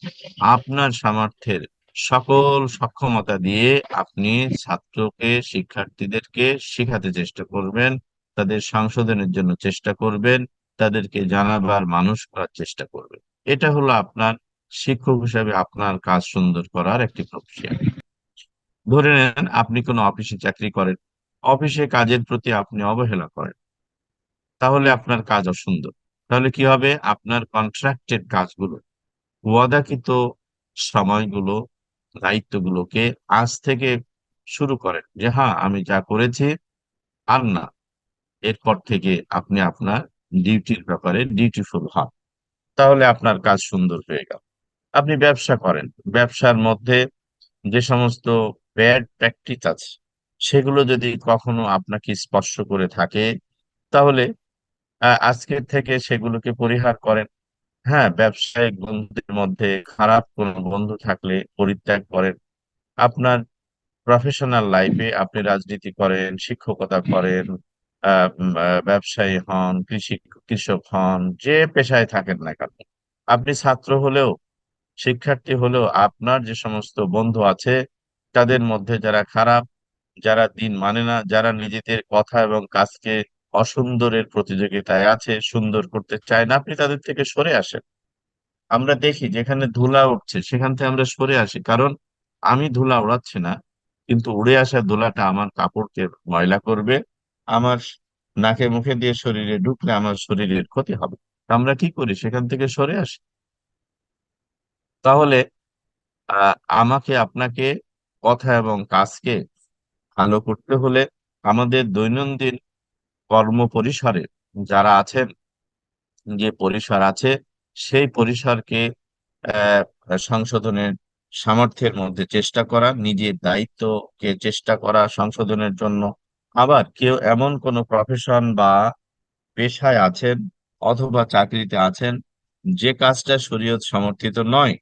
আপনার সামর্থ্যের সকল সক্ষমতা দিয়ে আপনি ছাত্রকে, শিক্ষার্থীদেরকে শেখাতে চেষ্টা করবেন, তাদের সংশোধনের জন্য চেষ্টা করবেন, তাদেরকে জানাবার মানুষ করার চেষ্টা করবেন। এটা হলো আপনার শিক্ষক হিসাবে আপনার কাজ সুন্দর করার একটি প্রক্রিয়া। ধরে নেন আপনি কোনো অফিসে চাকরি করেন, অফিসে কাজের প্রতি আপনি অবহেলা করেন, তাহলে আপনার কাজ অসুন্দর। তাহলে কি হবে? আপনার কন্ট্রাক্টেড কাজগুলো, ওয়াদাকৃত সময়গুলো, দায়িত্বগুলোকে আজ থেকে শুরু করেন যে হ্যাঁ, আমি যা করেছি আর না, এরপর থেকে আপনি আপনার ডিউটির ব্যাপারে ডিউটিফুল হন। তাহলে আপনার কাজ সুন্দর হয়ে গেল। আপনি ব্যবসা করেন, ব্যবসার মধ্যে যে সমস্ত ব্যাড প্র্যাকটিস আছে, সেগুলো যদি কখনো আপনাকে স্পর্শ করে থাকে, তাহলে আজকের থেকে সেগুলোকে পরিহার করেন। হ্যাঁ, ব্যবসায়িক বন্ধুদের মধ্যে খারাপ কোনো বন্ধু থাকলে পরিত্যাগ করেন। আপনার প্রফেশনাল লাইফে আপনি রাজনীতি করেন, শিক্ষকতা করেন, ব্যবসায়ী হন, কৃষক হন, যে পেশায় থাকেন না কেন, আপনি ছাত্র হলেও, শিক্ষার্থী হলেও, আপনার যে সমস্ত বন্ধু আছে তাদের মধ্যে যারা খারাপ, যারা দিন মানে না, যারা নিজেদের কথা এবং কাজকে অসুন্দরের প্রতিযোগিতায় আছে, সুন্দর করতে চায় না, আপনি তাদের থেকে সরে আসেন। আমরা দেখি যেখানে ধুলা উঠছে সেখান থেকে আমরা সরে আসি, কারণ আমি ধুলা উড়াচ্ছি না, কিন্তু উড়ে আসা ধুলাটা আমার কাপড়কে ময়লা করবে, আমার নাকে মুখে দিয়ে শরীরে ঢুকলে আমার শরীরের ক্ষতি হবে। আমরা কি করি? সেখান থেকে সরে আসি। তাহলে আহ আমাকে আপনাকে কথা এবং কাজকে ভালো করতে হলে আমাদের দৈনন্দিন কর্ম পরিসরে যারা আছেন, যে পরিসর আছে, সেই পরিসরকে আহ সংশোধনের সামর্থ্যের মধ্যে চেষ্টা করা, নিজের দায়িত্বকে চেষ্টা করা সংশোধনের জন্য। আবার কেউ এমন কোনো প্রফেশন বা পেশায় আছেন অথবা চাকরিতে আছেন যে কাজটা শরীয়ত সমর্থিত নয়,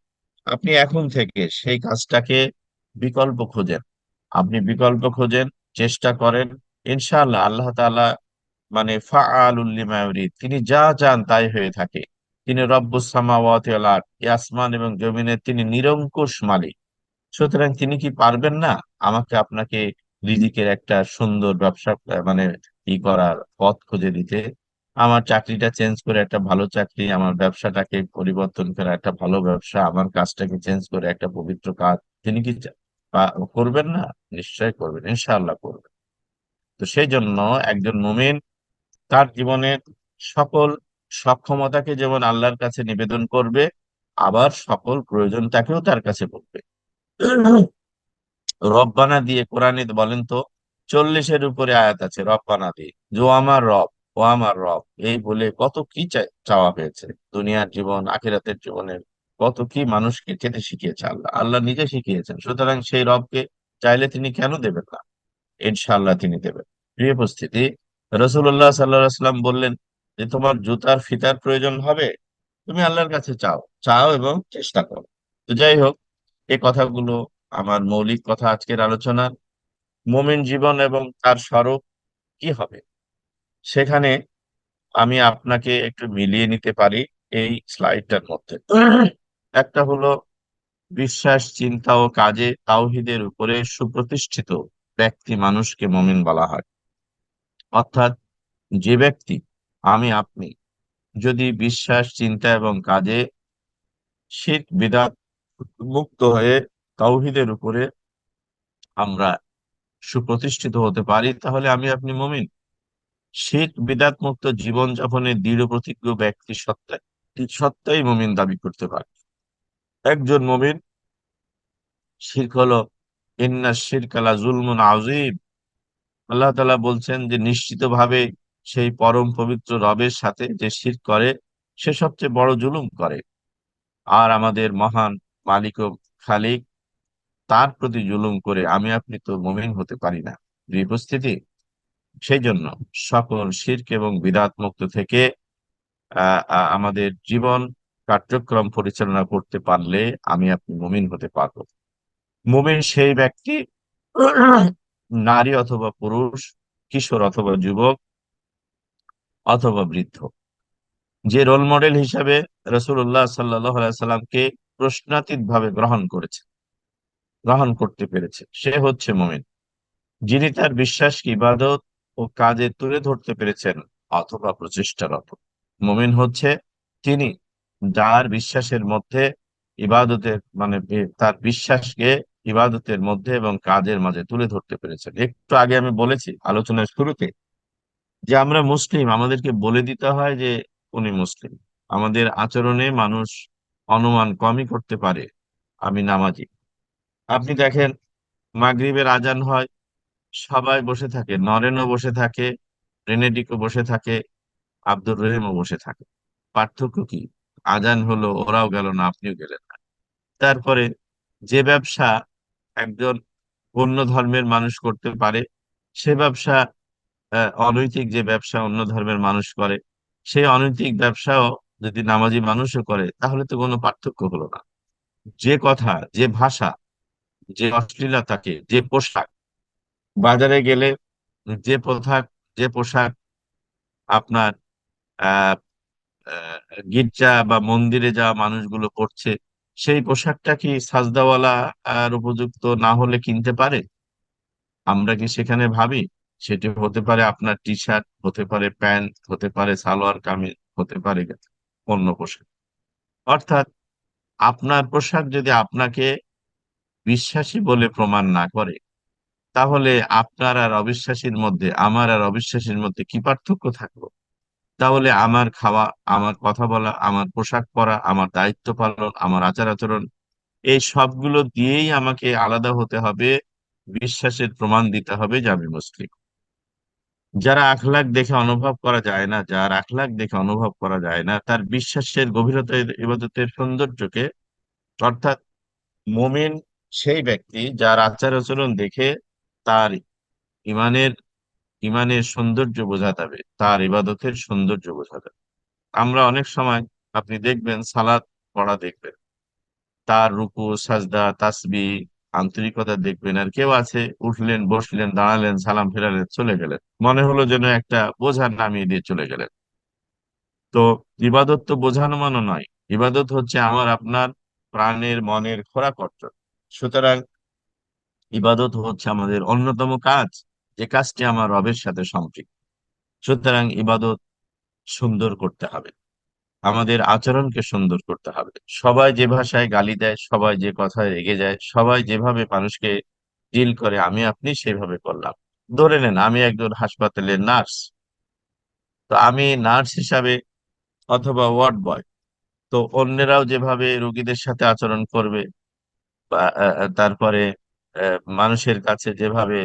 আপনি এখন থেকে সেই কাজটাকে বিকল্প খোঁজেন। আপনি বিকল্প খোঁজেন, চেষ্টা করেন, ইনশাআল্লাহ আল্লাহ তাআলা মানে ফাআলুল লিমা ইউরিদ, তিনি যা চান তাই হয়ে থাকে। তিনি রব্বুস সামাওয়াতি ওয়াল আরদ, এই আসমান এবং জমিনের তিনি নিরঙ্কুশ মালিক। সুতরাং তিনি কি পারবেন না আমাকে আপনাকে রিজিকের একটা সুন্দর ব্যবসা মানে করার পথ খুঁজে দিতে? আমার চাকরিটা চেঞ্জ করে একটা ভালো চাকরি, আমার ব্যবসাটাকে পরিবর্তন করে একটা ভালো ব্যবসা, আমার কাজটাকে চেঞ্জ করে একটা পবিত্র কাজ তিনি কি করবেন না? নিশ্চয় করবেন, ইনশাআল্লাহ করবেন। তো সেই জন্য একজন মুমিন তার জীবনের সকল সক্ষমতাকে যেমন আল্লাহর কাছে নিবেদন করবে, আবার সকল প্রয়োজনটাকেও তার কাছে বলবে। রব্বানা দিয়ে কোরআনে বলেন তো, 40-এর উপরে আয়াত আছে রব্বানা দিয়ে, যে ও আমার রব, ও আমার রব, এই বলে কত কি চাওয়া হয়েছে। দুনিয়ার জীবন, আখিরাতের জীবনের কত কি মানুষকে খেতে শিখিয়েছে আল্লাহ, আল্লাহ নিজে শিখিয়েছেন। সুতরাং সেই রবকে চাইলে তিনি কেন দেবেন না? ইনশাআল্লাহ তিনি দেবেন। প্রিয় উপস্থিতি, রসুল্লাহ সাল্লাম বললেন যে তোমার জুতার ফিতার প্রয়োজন হবে, তুমি আল্লাহর কাছে চাও, চাও এবং চেষ্টা করো। তো যাই হোক, এই কথাগুলো আমার মৌলিক কথা আজকের আলোচনার। মুমিন জীবন এবং তার স্বরূপ কি হবে, সেখানে আমি আপনাকে একটু মিলিয়ে নিতে পারি এই স্লাইডটার মধ্যে। একটা হলো বিশ্বাস, চিন্তা ও কাজে তাওহীদের উপরে সুপ্রতিষ্ঠিত ব্যক্তি মানুষকে মুমিন বলা হয়। অর্থাৎ যে ব্যক্তি, আমি আপনি, যদি বিশ্বাস, চিন্তা এবং কাজে শিরক বিদআত মুক্ত হয়ে তাওহীদের উপরে আমরা সুপ্রতিষ্ঠিত হতে পারি, তাহলে আমি আপনি মুমিন। শিরক বিদআত মুক্ত জীবন যাপনের দৃঢ় প্রতিজ্ঞ ব্যক্তি সত্তাই মুমিন দাবি করতে পারে। একজন মুমিন, শিরক হলো, ইন্না শিরকা লা যুলমুন আযীম, আল্লাহ তাআলা বলছেন যে নিশ্চিতভাবে সেই পরম পবিত্র রবের সাথে যে শিরক করে, সে সবচেয়ে বড় জুলুম করে। আর আমাদের মহান মালিক ও খালিক, তার প্রতি জুলুম করে আমি আপনি তো মুমিন হতে পারি না। এই উপস্থিতি, সেই জন্য সকল শিরক এবং বিদআত মুক্ত থেকে আমাদের জীবন কার্যক্রম পরিচালনা করতে পারলে আমি আপনি মুমিন হতে পারবো। মুমিন সেই ব্যক্তি, নারী অথবা পুরুষ, কিশোর অথবা যুবক অথবা বৃদ্ধ, যে রোল মডেল হিসাবে রাসূলুল্লাহ সাল্লাল্লাহু আলাইহি সাল্লামকে প্রশ্নাতীত ভাবে গ্রহণ করতে পেরেছে, সে হচ্ছে মুমিন। যিনি তার বিশ্বাসকে ইবাদত ও কাজে তুলে ধরতে পেরেছেন অথবা প্রচেষ্টারত। মুমিন হচ্ছে তিনি যার বিশ্বাসের মধ্যে ইবাদতের তার বিশ্বাসকে ইবাদতের মধ্যে এবং কাজের মাঝে তুলে ধরতে পেরেছেন। একটু আগে আমি বলেছি আলোচনার শুরুতে যে আমরা মুসলিম, আমাদেরকে বলে দিতে হয় যে উনি মুসলিম। আমাদের আচরণে মানুষ অনুমান কমই করতে পারে আমি নামাজি। আপনি দেখেন, মাগরিবের আজান হয়, সবাই বসে থাকে, নরেনও বসে থাকে, রেনেডিকও বসে থাকে, আব্দুর রহিমও বসে থাকে। পার্থক্য কি? আজান হলো, ওরাও গেল না, আপনিও গেলেন না। তারপরে যে ব্যবসা একজন অন্য ধর্মের মানুষ করতে পারে, সে ব্যবসা, অনৈতিক যে ব্যবসা অন্য ধর্মের মানুষ করে, সেই অনৈতিক ব্যবসাও যদি নামাজি মানুষও করে, তাহলে তো কোনো পার্থক্য হলো না। যে কথা, যে ভাষা, যে অশ্লীলতাকে, যে পোশাক, বাজারে গেলে যে পোশাক আপনার আহ আহ, গির্জা বা মন্দিরে যাওয়া মানুষগুলো পড়ছে, সেই পোশাকটা কি সাজদাওয়ালা আর উপযুক্ত না হলে কিনতে পারে? আমরা কি সেখানে ভাবি? সেটি হতে পারে আপনার টি শার্ট, হতে পারে প্যান্ট, হতে পারে সালোয়ার কামিজ, হতে পারে অন্য পোশাক। অর্থাৎ আপনার পোশাক যদি আপনাকে বিশ্বাসী বলে প্রমাণ না করে, তাহলে আপনার আর অবিশ্বাসীর মধ্যে, আমার আর অবিশ্বাসীর মধ্যে কি পার্থক্য থাকলো? তাহলে আমার খাওয়া, আমার কথা বলা, আমার পোশাক পরা, আমার দায়িত্ব পালন, আমার আচার আচরণ, এই সবগুলো দিয়েই আমাকে আলাদা হতে হবে, বিশ্বাসের প্রমাণ দিতে হবে যে আমি মুসলিম। যারা আখলাক দেখে অনুভব করা যায় না, যার আখলাক দেখে অনুভব করা যায় না, তার বিশ্বাসের গভীরতা, ইবাদতের সৌন্দর্যকে, অর্থাৎ মুমিন সেই ব্যক্তি যার আচার আচরণ দেখে তার ইমানের ইমানের সৌন্দর্য বোঝা যাবে, তার ইবাদতের সৌন্দর্য বোঝা যাবে। আমরা অনেক সময়, আপনি দেখবেন সালাত পড়া দেখবেন, তার রুকু, সাজদা, তাসবিহ, আন্তরিকতা দেখবেন। আর কেউ আছে, উঠলেন, বসলেন, দাঁড়ালেন, সালাম ফেরালেন, চলে গেলেন, মনে হলো যেন একটা বোঝা নামিয়ে দিয়ে চলে গেলেন। তো ইবাদত তো বোঝানো মানো নয়। ইবাদত হচ্ছে আমার আপনার প্রাণের মনের খোরাক অর্জন। সুতরাং ইবাদত হচ্ছে আমাদের অন্যতম কাজ, যে কাজটি আমার রবের সাথে সম্পৃক্ত। সুতরাং ইবাদত সুন্দর করতে হবে, আমাদের আচরণকে সুন্দর করতে হবে। সবাই যে ভাষায় গালি দেয়, সবাই যে কথায় রেগে যায়, সবাই যেভাবে মানুষকে ডিল করে, আমি আপনি সেভাবে করলাম। ধরে নেন আমি একজন হাসপাতালের নার্স, তো আমি নার্স হিসাবে অথবা ওয়ার্ড বয়। তো অন্যেরাও যেভাবে রোগীদের সাথে আচরণ করবে, বা তারপরে মানুষের কাছে যেভাবে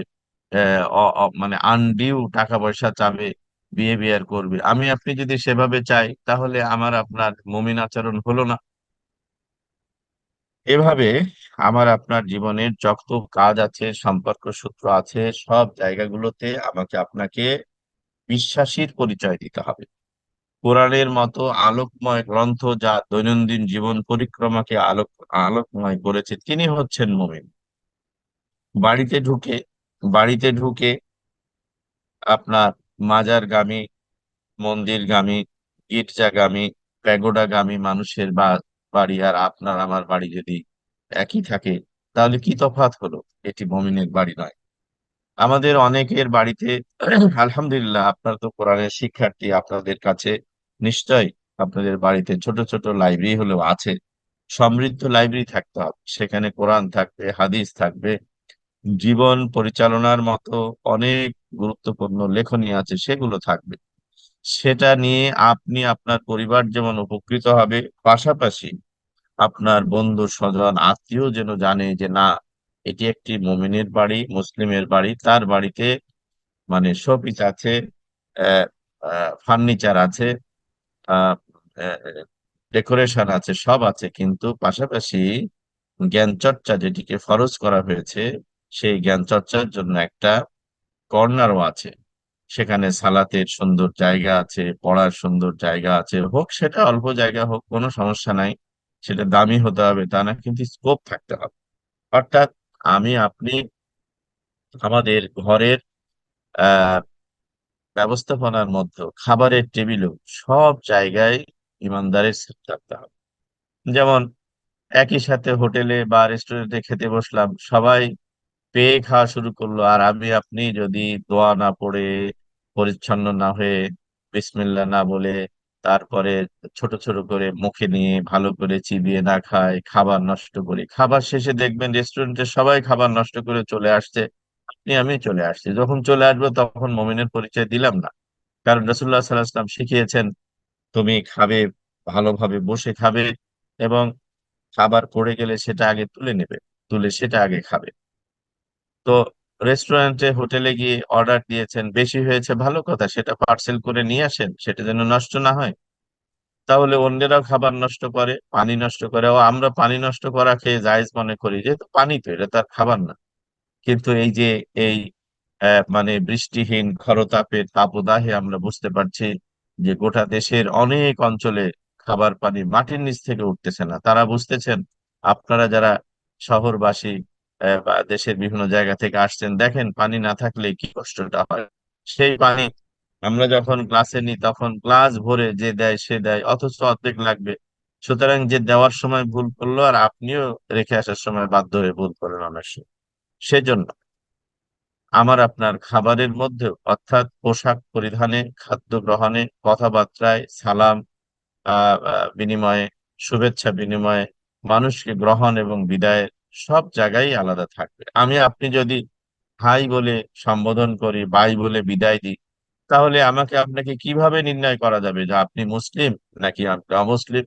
মানে আনডিউ টাকা পয়সা চাবে, বিহেভিয়ার করবে, আমি আপনি যদি সেভাবে চাই, তাহলে আমার আপনার মুমিন আচরণ হলো না। এভাবে আমার আপনার জীবনের যত কাজ আছে, সম্পর্ক সূত্র আছে, সব জায়গাগুলোতে আমাকে আপনাকে বিশ্বাসীর পরিচয় দিতে হবে। কোরআনের মতো আলোকময় গ্রন্থ, যা দৈনন্দিন জীবন পরিক্রমাকে আলোকময় করেছে, তিনি হচ্ছেন মুমিন। বাড়িতে ঢুকে বাড়িতে ঢুকে আপনার মাজারগামী, মন্দিরগামী, গির্জাগামী, প্যাগোডাগামী মানুষের বাড়ি আর আপনার আমার বাড়ি যদি একই থাকে, তাহলে কি তফাৎ হলো? এটি মুমিনের বাড়ি নয়। আমাদের অনেকের বাড়িতে আলহামদুলিল্লাহ, আপনার তো কোরআনের শিক্ষার্থী, আপনাদের কাছে নিশ্চয় আপনাদের বাড়িতে ছোট ছোট লাইব্রেরি হলেও আছে। সমৃদ্ধ লাইব্রেরি থাকতে হবে, সেখানে কোরআন থাকবে, হাদিস থাকবে, জীবন পরিচালনার মতো অনেক গুরুত্বপূর্ণ লেখনী আছে, সেগুলো থাকবে। সেটা নিয়ে আপনি, আপনার পরিবার যেমন উপকৃত হবে, পাশাপাশি আপনার বন্ধু স্বজন আত্মীয় যেন জানে যে না, এটি একটি মুমিনের বাড়ি, মুসলিমের বাড়ি। তার বাড়িতে মানে শোপিস আছে, ফার্নিচার আছে, ডেকোরেশন আছে, সব আছে, কিন্তু পাশাপাশি জ্ঞান চর্চা যেটিকে ফরজ করা হয়েছে, সেই জ্ঞান চর্চার জন্য একটা কর্নারও আছে। সেখানে সালাতের সুন্দর জায়গা আছে, পড়ার সুন্দর জায়গা আছে, হোক সেটা অল্প জায়গা হোক, কোনো সমস্যা নাই। সেটা দামি হতে হবে তা না, কিন্তু স্কোপ থাকতে হবে। অর্থাৎ আমি আপনি আমাদের ঘরের আহ ব্যবস্থাপনার মধ্যে, খাবারের টেবিলেও, সব জায়গায় ইমানদারের ছেলে থাকতে হবে। যেমন একই সাথে হোটেলে বা রেস্টুরেন্টে খেতে বসলাম, সবাই পেয়ে খাওয়া শুরু করলো, আর আমি আপনি যদি দোয়া না পড়ে, পরিচ্ছন্ন না হয়ে, বিসমিল্লাহ না বলে, তারপরে ছোট ছোট করে মুখে নিয়ে ভালো করে চিবিয়ে না খাই, খাবার নষ্ট করি, খাবার শেষে দেখবেন রেস্টুরেন্টে সবাই খাবার নষ্ট করে চলে আসছে, আপনি আমি চলে আসছি, যখন চলে আসবো তখন মুমিনের পরিচয় দিলাম না। কারণ রাসূলুল্লাহ সাল্লাল্লাহু আলাইহি ওয়াসাল্লাম শিখিয়েছেন, তুমি খাবে, ভালোভাবে বসে খাবে, এবং খাবার পড়ে গেলে সেটা আগে তুলে নেবে, তুলে সেটা আগে খাবে। তো রেস্টুরেন্টে, হোটেলে গিয়ে অর্ডার দিয়েছেন, বেশি হয়েছে, ভালো কথা, সেটা পার্সেল করে নিয়ে আসেন, সেটা যেন নষ্ট না হয়। তাহলে অন্যেরাও খাবার নষ্ট করে, পানি নষ্ট করে, ও আমরা পানি নষ্ট করা খেয়ে জায়েজ মনে করি, যেহেতু পানি তো, এটা তার খাবার না। কিন্তু এই যে এই মানে বৃষ্টিহীন খরতাপের তাপদাহে আমরা বুঝতে পারছি যে গোটা দেশের অনেক অঞ্চলে খাবার পানি মাটির নিচ থেকে উঠতেছে না। তারা বুঝতেছেন, আপনারা যারা শহরবাসী বা দেশের বিভিন্ন জায়গা থেকে আসছেন, দেখেন পানি না থাকলে কি কষ্টটা হয়। সেই পানি আমরা যখন গ্লাসে নিই, তখন গ্লাস ভরে যে দেয় সে দেয়, অথচ অর্ধেক লাগবে। সুতরাং যে দেওয়ার সময় ভুল করলো, আর আপনিও রেখে আসার সময় বাধ্য হয়ে ভুল করেন অনেক সময়। সেজন্য আমার আপনার খাবারের মধ্যে, অর্থাৎ পোশাক পরিধানে, খাদ্য গ্রহণে, কথাবার্তায়, সালাম বিনিময়ে, শুভেচ্ছা বিনিময়ে, মানুষকে গ্রহণ এবং বিদায়, সব জায়গায় আলাদা থাকবে। আমি আপনি যদি ভাই বলে সম্বোধন করি, ভাই বলে বিদায় দিই, তাহলে আমাকে আপনাকে কিভাবে নির্ণয় করা যাবে যে আপনি মুসলিম নাকি আপনি অমুসলিম?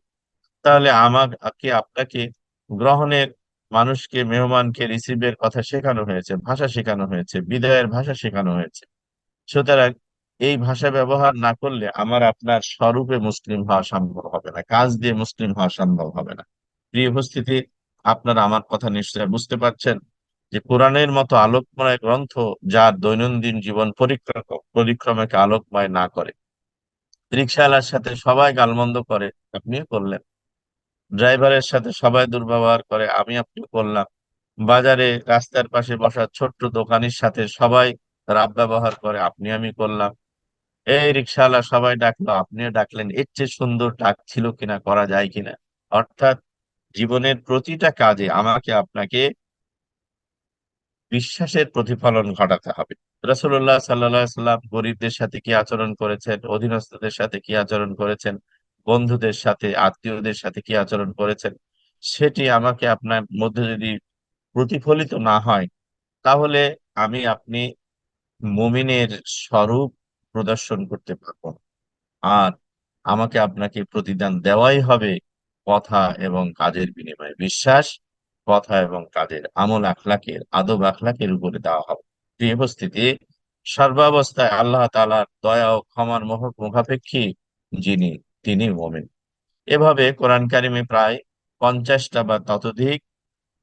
তাহলে আমাকে আপনাকে গ্রহণের, মানুষকে, মেহমানকে রিসিভের কথা শেখানো হয়েছে, ভাষা শেখানো হয়েছে, বিদায়ের ভাষা শেখানো হয়েছে। সুতরাং এই ভাষা ব্যবহার না করলে আমার আপনার স্বরূপে মুসলিম হওয়া সম্ভব হবে না, কাজ দিয়ে মুসলিম হওয়া সম্ভব হবে না। প্রিয় উপস্থিতি, আপনারা আমার কথা নিশ্চয় বুঝতে পারছেন যে কোরআনের মতো আলোকময় গ্রন্থ, যার দৈনন্দিন জীবন পরিক্রমাকে আলোকময় না করে, রিকশাওয়ালার সাথে সবাই গালমন্দ করে, আপনিও করলেন, ড্রাইভারের সাথে সবাই দুর্ব্যবহার করে, আমি আপনি করলাম, বাজারে রাস্তার পাশে বসা ছোট্ট দোকানির সাথে সবাই রাব ব্যবহার করে, আপনি আমি করলাম, এই রিকশাওয়ালা সবাই ডাকলো, আপনিও ডাকলেন, এর চেয়ে সুন্দর ডাক ছিল কিনা, করা যায় কিনা? অর্থাৎ জীবনের প্রতিটা কাজে আমাকে আপনাকে বিশ্বাসের প্রতিফলন ঘটাতে হবে। রাসূলুল্লাহ সাল্লাল্লাহু আলাইহি সাল্লাম গরিবদের সাথে কি আচরণ করেছেন, অধীনস্থদের সাথে কি আচরণ করেছেন, বন্ধুদের সাথে, আত্মীয়দের সাথে কি আচরণ করেছেন, সেটি আমাকে আপনার মধ্যে যদি প্রতিফলিত না হয়, তাহলে আমি আপনি মুমিনের স্বরূপ প্রদর্শন করতে পারবো না। আর আমাকে আপনাকে প্রতিদান দেওয়াই হবে কথা এবং কাজের বিনিময়ে। বিশ্বাস, কথা এবং কাজের আমল আখলাকের আদব আখলাকের উপরে দেওয়া হবে। প্রিয় উপস্থিতি, সর্বাবস্থায় আল্লাহ তাআলার দয়া ও ক্ষমার মুখাপেক্ষী যিনি, তিনি মুমিন। এভাবে কোরআন কারিমে প্রায় 50টা বা ততোধিক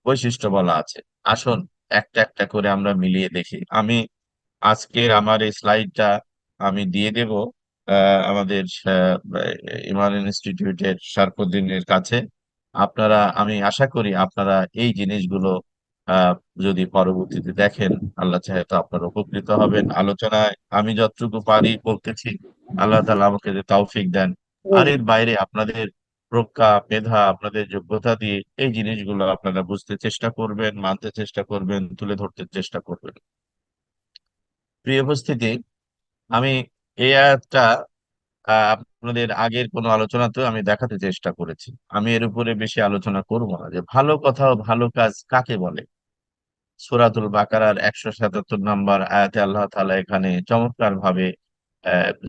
বৈশিষ্ট্য বলা আছে। আসুন একটা একটা করে আমরা মিলিয়ে দেখি। আমি আজকের আমার এই স্লাইডটা আমি দিয়ে দেব আমাদের ইমান ইনস্টিটিউটের শারফুদ্দিনের কাছে। আমি আশা করি আপনারা এই জিনিসগুলো আহ, যদি পরবর্তীতে দেখেন, আল্লাহ চাহে তো আপনারা উপকৃত হবেন। আলোচনায় আমি যতটুকু পারি বলতেছি, আল্লাহ তাআলা আমাকে যে তৌফিক দেন। আর এর বাইরে আপনাদের প্রজ্ঞা মেধা, আপনাদের যোগ্যতা দিয়ে এই জিনিসগুলো আপনারা বুঝতে চেষ্টা করবেন, মানতে চেষ্টা করবেন, তুলে ধরতে চেষ্টা করবেন। প্রিয় উপস্থিতি, আমি এই আয়াতটা আপনাদের আগের কোনো আলোচনাতেও আমি দেখাতে চেষ্টা করেছি। আমি এর উপরে বেশি আলোচনা করব না যে ভালো কথা ও ভালো কাজ কাকে বলে। সূরাতুল বাকারার 177 নম্বর আয়াতে আল্লাহ তাআলা এখানে চমৎকার ভাবে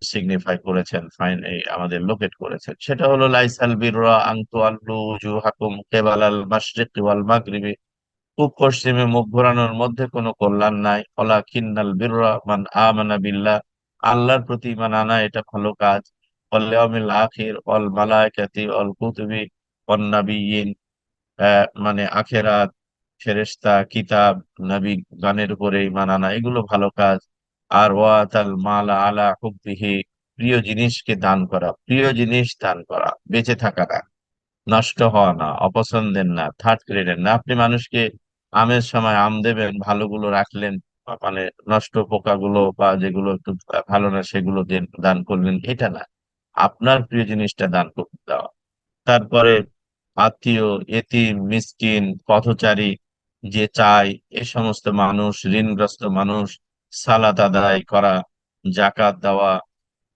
সিগনিফাই করেছেন, আমাদের লোকেট করেছেন। সেটা হলো লাইসাল বিররা আন তুওয়াল্লু উজুহাকুম কিবালাল মাশরিকি ওয়াল মাগরিবি, পূব পশ্চিমে মুখ ঘোরানোর মধ্যে কোনো কল্যাণ নাই। ওয়ালাকিন্নাল বিররা মান আমানা বিল্লাহ, আল্লাহর প্রতি ঈমান আনা এটা ভালো কাজ। ওয়াল ইয়াউমিল আখির ওয়াল মালায়েকাতি ওয়াল কুতুবি ওয়ান নাবিয়্যিন, মানে আখেরাত, ফেরেশতা, কিতাব, নবী গানের উপরে ঈমান আনা, এগুলো ভালো কাজ। আর ওয়াতাল মালা আলা হুব্বিহি, প্রিয় জিনিসকে দান করা, প্রিয় জিনিস দান করা, বেঁচে থাকা না, নষ্ট হওয়া না, অপছন্দের না, থার্ড গ্রেডের না। আপনি মানুষকে আমের সময় আম দেবেন, ভালোগুলো রাখলেন, মানে নষ্ট পোকাগুলো বা যেগুলো একটু ভালো না সেগুলো দান করলেন, এটা না। আপনার প্রিয় জিনিসটা দান করতে দেওয়া। তারপরে আত্মীয়, এতিম, মিসকিন, পথচারী, যে চায়, এ সমস্ত মানুষ, ঋণগ্রস্ত মানুষ, সালাত আদায় করা, জাকাত দেওয়া,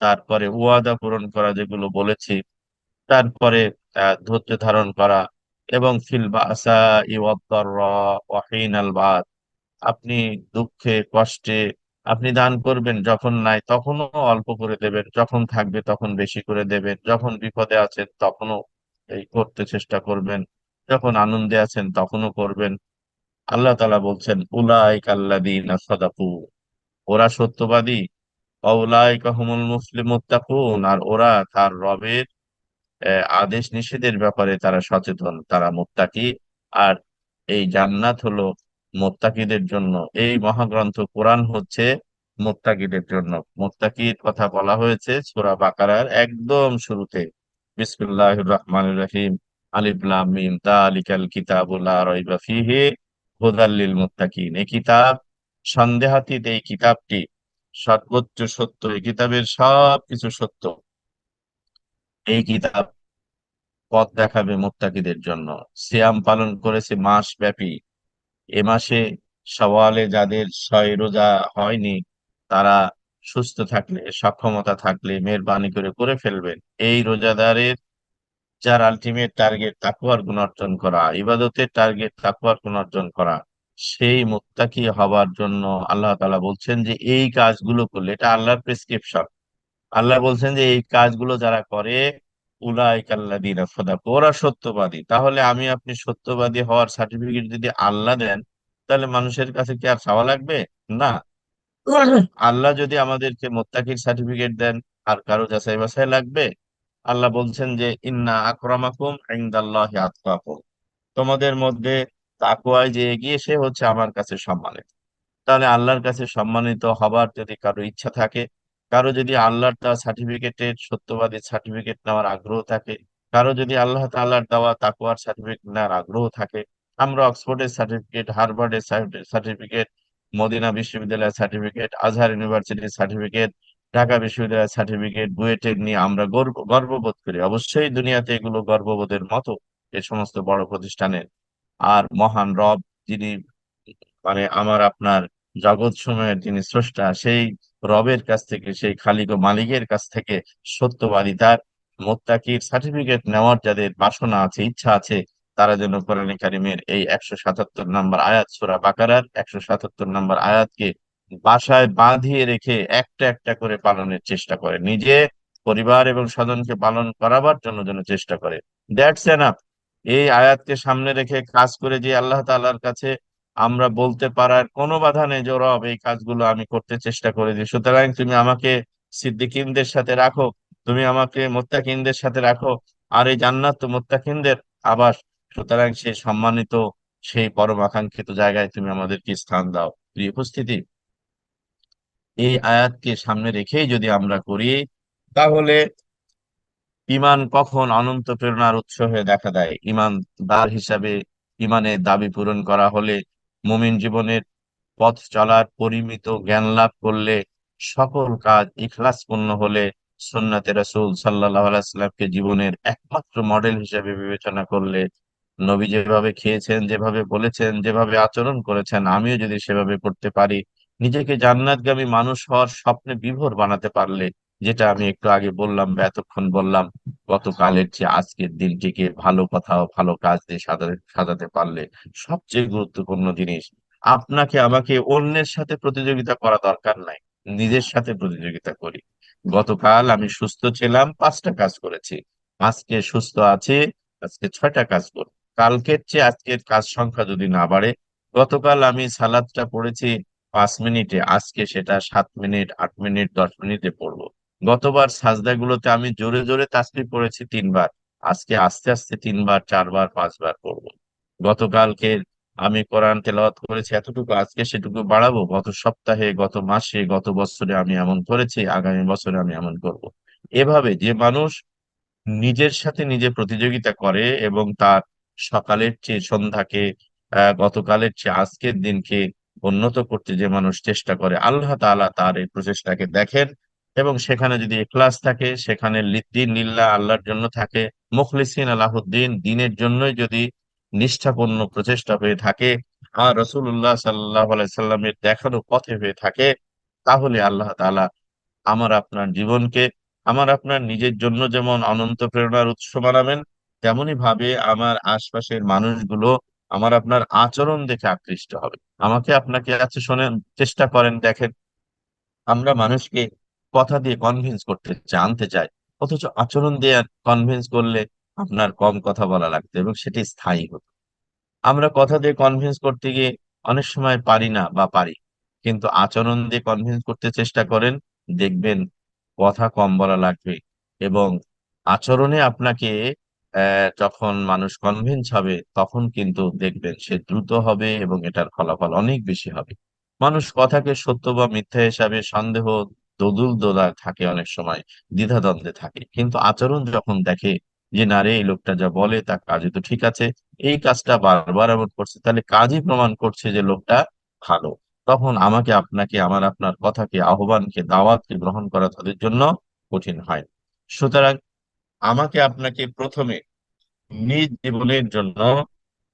তারপরে ওয়াদা পূরণ করা যেগুলো বলেছি, তারপরে ধৈর্য ধারণ করা, এবং ফিল বাসা ওয়াদ-দাররা ওয়া হিনাল বাস, আপনি দুঃখে কষ্টে আপনি দান করবেন, যখন নাই তখনও অল্প করে দেবেন, যখন থাকবে তখন বেশি করে দেবেন, যখন বিপদে আছেন তখনও এই করতে চেষ্টা করবেন, যখন আনন্দে আছেন তখনও করবেন। আল্লাহ তাআলা বলছেন উলাইকা আল্লাযীনা সাদাকু, ওরা সত্যবাদী। ওয়া উলাইকা হুমুল মুফলিহুন, আর ওরা তার রবের আদেশ নিষেধের ব্যাপারে তারা সচেতন, তারা মুত্তাকি। আর এই জান্নাত হলো মুত্তাকিদের জন্য, এই মহাগ্রন্থ কোরআন হচ্ছে মুত্তাকিদের জন্য। মুত্তাকির কথা বলা হয়েছে সূরা বাকারার একদম শুরুতে, বিসমিল্লাহির রহমানির রহিম, আলিফ লাম মিম যালিকাল কিতাবু লা রাইবা ফীহি হুদাল লিল মুত্তাকিন। এই কিতাব সন্দেহাতীত, এই কিতাবটি সর্বোচ্চ সত্য, এই কিতাবের সবকিছু সত্য। এই কিতাব পথ দেখাবে মুত্তাকিদের জন্য। সিয়াম পালন করেছে মাস ব্যাপী। এ মাসে শাওয়ালে যাদের 6 রোজা হয়নি, তারা সুস্থ থাকলে, সক্ষমতা থাকলে মেহেরবানি করে করে ফেলবেন। এই রোজাদারের, যার আলটিমেট টার্গেট তাকওয়ার গুণ অর্জন করা, ইবাদতের টার্গেট তাকওয়ার গুণ অর্জন করা, সেই মুত্তাকি হবার জন্য আল্লাহ তাআলা বলছেন যে এই কাজগুলো করলে, এটা আল্লাহর প্রেসক্রিপশন। আল্লাহ বলছেন যে এই কাজগুলো যারা করে, উলাইকাল্লাযীনা সাদাকু, ওরা সত্যবাদী। তাহলে আমি আপনি সত্যবাদী হওয়ার সার্টিফিকেট যদি আল্লাহ দেন, তাহলে মানুষের কাছে কি আর চাওয়া লাগবে? না। আল্লাহ যদি আমাদেরকে মুত্তাকির সার্টিফিকেট দেন, আর কারো যাচাই বাছাই লাগবে? আল্লাহ বলছেন যে ইন্না আকরামাকুম ইনদাল্লাহি আতকাকুম, তোমাদের মধ্যে তাকওয়ায় যে এগিয়ে, সে হচ্ছে আমার কাছে সম্মানিত। তাহলে আল্লাহর কাছে সম্মানিত হবার যদি কারো ইচ্ছা থাকে, কারো যদি আল্লাহর দেওয়া সার্টিফিকেটের, সত্যবাদী সার্টিফিকেট নেওয়ার আগ্রহ থাকে, কারো যদি আল্লাহ তাআলার দেওয়া তাকওয়ার সার্টিফিকেট নেওয়ার আগ্রহ থাকে, আমরা অক্সফোর্ডের সার্টিফিকেট, হার্ভার্ডের সার্টিফিকেট, মদিনা বিশ্ববিদ্যালয়ের সার্টিফিকেট, আজহার ইউনিভার্সিটির সার্টিফিকেট, ঢাকা বিশ্ববিদ্যালয়ের সার্টিফিকেট, বুয়েটের নিয়ে আমরা গর্ববোধ করি। অবশ্যই দুনিয়াতে এগুলো গর্ববোধের মতো, এ সমস্ত বড় প্রতিষ্ঠানের। আর মহান রব, যিনি, মানে আমার আপনার জগৎ সমূহের যিনি স্রষ্টা, সেই রবের কাছ থেকে, সেই খালিক ও মালিকের কাছ থেকে সত্যবাদিতার, মুত্তাকির সার্টিফিকেট নেওয়ার যাদের বাসনা আছে, ইচ্ছা আছে, তারা যেন কোরআনে কারিমের এই 177 নম্বর আয়াত, সূরা বাকারার 177 নম্বর আয়াতকে বাসায় বাঁধিয়ে রেখে একটা একটা করে পালনের চেষ্টা করে। নিজে পরিবার এবং স্বজনকে পালন করাবার জন্য যেন চেষ্টা করে। That's enough. এই আয়াতকে সামনে রেখে কাজ করে যে আল্লাহ তাআলার কাছে আমরা বলতে পারার কোনো বাধা নেই যে রব এই কাজগুলো আমি করতে চেষ্টা করেছি, সুতরাং তুমি আমাকে সিদ্দিকিনদের সাথে রাখো, তুমি আমাকে মুত্তাকিনদের সাথে রাখো। আর এই জান্নাত তো মুত্তাকিনদের আবাস, সুতরাং সেই সম্মানিত, সেই পরম আকাঙ্ক্ষিত জায়গায় তুমি আমাদেরকে স্থান দাও। প্রিয় উপস্থিতি, এই আয়াতকে সামনে রেখেই যদি আমরা করি, তাহলে ইমান কখন অনন্ত প্রেরণার উৎস হয়ে দেখা দেয়। ইমানদার হিসাবে ইমানের দাবি পূরণ করা হলে, মুমিন জীবনের পথ চলার পরিমিত জ্ঞান লাভ করলে, সকল কাজ ইখলাসপূর্ণ হলে, সুন্নাতে রাসূল সাল্লাল্লাহু আলাইহি সাল্লামকে জীবনের একমাত্র মডেল হিসেবে বিবেচনা করলে, নবী যেভাবে খেয়েছেন, যেভাবে বলেছেন, যেভাবে আচরণ করেছেন, আমিও যদি সেভাবে করতে পারি, নিজেকে জান্নাতগামী মানুষ হওয়ার স্বপ্নে বিভোর বানাতে পারলে, যেটা আমি একটু আগে বললাম বা এতক্ষণ বললাম, গতকালের চেয়ে আজকের দিনটিকে ভালো কথা ও ভালো কাজ দিয়ে সাজাতে সাজাতে পারলে, সবচেয়ে গুরুত্বপূর্ণ জিনিস, আপনাকে আমাকে অন্যের সাথে প্রতিযোগিতা করা দরকার নাই, নিজের সাথে প্রতিযোগিতা করি। গতকাল আমি সুস্থ ছিলাম, 5টা কাজ করেছি। আজকে সুস্থ আছি, আজকে 6টা কাজ করব। কালকের চেয়ে আজকের কাজ সংখ্যা যদি না বাড়ে, গতকাল আমি সালাদটা পড়েছি 5 মিনিটে, আজকে সেটা 7 মিনিট, 8 মিনিট, 10 মিনিটে পড়বো। গতবার সাজদাগুলোতে আমি জোরে জোরে তাসবিহ পড়েছি 3 বার, আজকে আস্তে আস্তে 3 বার, 4 বার, 5 বার পড়বো। গতকালকে আমি কোরআন তেলাওয়াত করেছি এতটুকু, আজকে সেটুকু বাড়াবো। গত সপ্তাহে, গত মাসে, গত বছরে আমি এমন করেছি, আগামী বছরে আমি এমন করব। এভাবে যে মানুষ নিজের সাথে নিজে প্রতিযোগিতা করে এবং তার সকালের চেয়ে সন্ধ্যাকে, গতকালের চেয়ে আজকের দিনকে উন্নত করতে যে মানুষ চেষ্টা করে, আল্লাহ তাআলা তার এই প্রচেষ্টাকে দেখেন। এবং সেখানে যদি ইখলাস থাকে, সেখানে লিদ্দিন লিল্লাহ, আল্লাহর জন্য থাকে, মুখলিসিন আলাহুদ্দিন, দিনের জন্যই যদি নিষ্ঠাপূর্ণ প্রচেষ্টা হয়ে থাকে, আর রসুল্লাহ সাল্লাহ আলাইসাল্লামের দেখানো পথে হয়ে থাকে, তাহলে আল্লাহ তাআলা আমার আপনার জীবনকে, আমার আপনার নিজের জন্য যেমন অনন্ত প্রেরণার উৎস বানাবেন, তেমনি ভাবে আমার আশপাশের মানুষগুলো আমার আপনার আচরণ দেখে আকৃষ্ট হবে। আমাকে আপনাকে আছে, শোনেন, চেষ্টা করেন, দেখেন, আমরা মানুষকে কথা দিয়ে কনভিন্স করতে চাই, আনতে চাই, অথচ আচরণ দিয়ে কনভিন্স করলে আপনার কম কথা বলা লাগতো এবং সেটি স্থায়ী হতো। আমরা কথা দিয়ে কনভিন্স করতে গিয়ে অনেক সময় পারি না বা পারি, কিন্তু আচরণ দিয়ে কনভিন্স করতে চেষ্টা করেন, দেখবেন কথা কম বলা লাগবে। এবং আচরণে আপনাকে যখন মানুষ কনভিন্স হবে, তখন কিন্তু দেখবেন সে দ্রুত হবে এবং এটার ফলাফল অনেক বেশি হবে। মানুষ কথাকে সত্য বা মিথ্যা হিসাবে সন্দেহ, দোদুল দোলায় থাকে, অনেক সময় দ্বিধাদ্বন্দ্বে থাকে, কিন্তু আচরণ যখন দেখে যে না রে, এই লোকটা যা বলে তা কাজে তো ঠিক আছে, এই কাজটা বারবার এমন করছে, তাহলে কাজই প্রমাণ করছে যে লোকটা ভালো, তখন আমাকে আপনাকে, আমার আপনার কথাকে, আহ্বানকে, দাওয়াতকে গ্রহণ করা তাদের জন্য কঠিন হয়। সুতরাং আমাকে আপনাকে প্রথমে নিজ জীবনের জন্য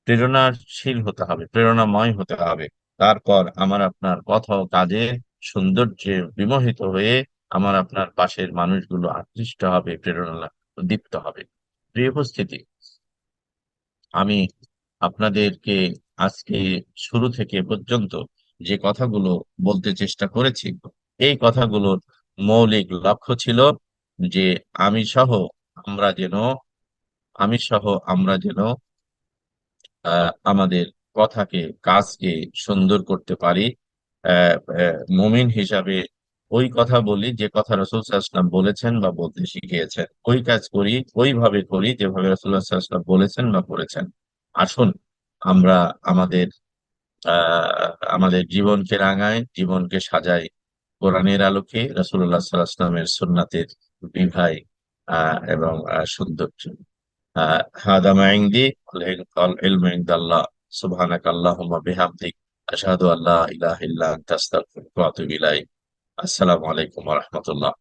প্রেরণাশীল হতে হবে, প্রেরণাময় হতে হবে। তারপর আমার আপনার কথা ও কাজে সৌন্দর্যে বিমোহিত হয়ে আমার আপনার পাশের মানুষগুলো আকৃষ্ট হবে, প্রেরণা দীপ্ত হবে। প্রিয় উপস্থিতি, আমি আপনাদেরকে আজকে শুরু থেকে পর্যন্ত যে কথাগুলো বলতে চেষ্টা করেছি, এই কথাগুলোর মৌলিক লক্ষ্য ছিল যে আমি সহ আমরা যেন আমি সহ আমরা যেন আমাদের কথাকে, কাজকে সুন্দর করতে পারি। মুমিন হিসাবে ওই কথা বলি যে কথা রাসূল সাল্লাল্লাহু আলাইহি ওয়াসাল্লাম বলেছেন বা বলতে শিখিয়েছেন, ওই কাজ করি, ওইভাবে করি যেভাবে রাসূলুল্লাহ সাল্লাল্লাহু আলাইহি ওয়াসাল্লাম বলেছেন বা করেছেন। আসুন আমরা আমাদের আমাদের জীবনকে রাঙাই, জীবনকে সাজাই কোরআনের আলোকে, রাসূলুল্লাহ সাল্লাল্লাহু আলাইহি ওয়াসাল্লামের সুন্নাতের বিভাই এবং সৌন্দর্য। হাদা মা ইনদি ওয়াল ইলমু ইনদাল্লাহ। সুবহানাকা আল্লাহুম্মা বিহামদিক, আশহাদু আল্লা ইলাহা ইল্লা আনতা, আস্তাগফিরুকা ওয়া আতুবু ইলাইক। আসসালামু আলাইকুম ওয়া রাহমাতুল্লাহ।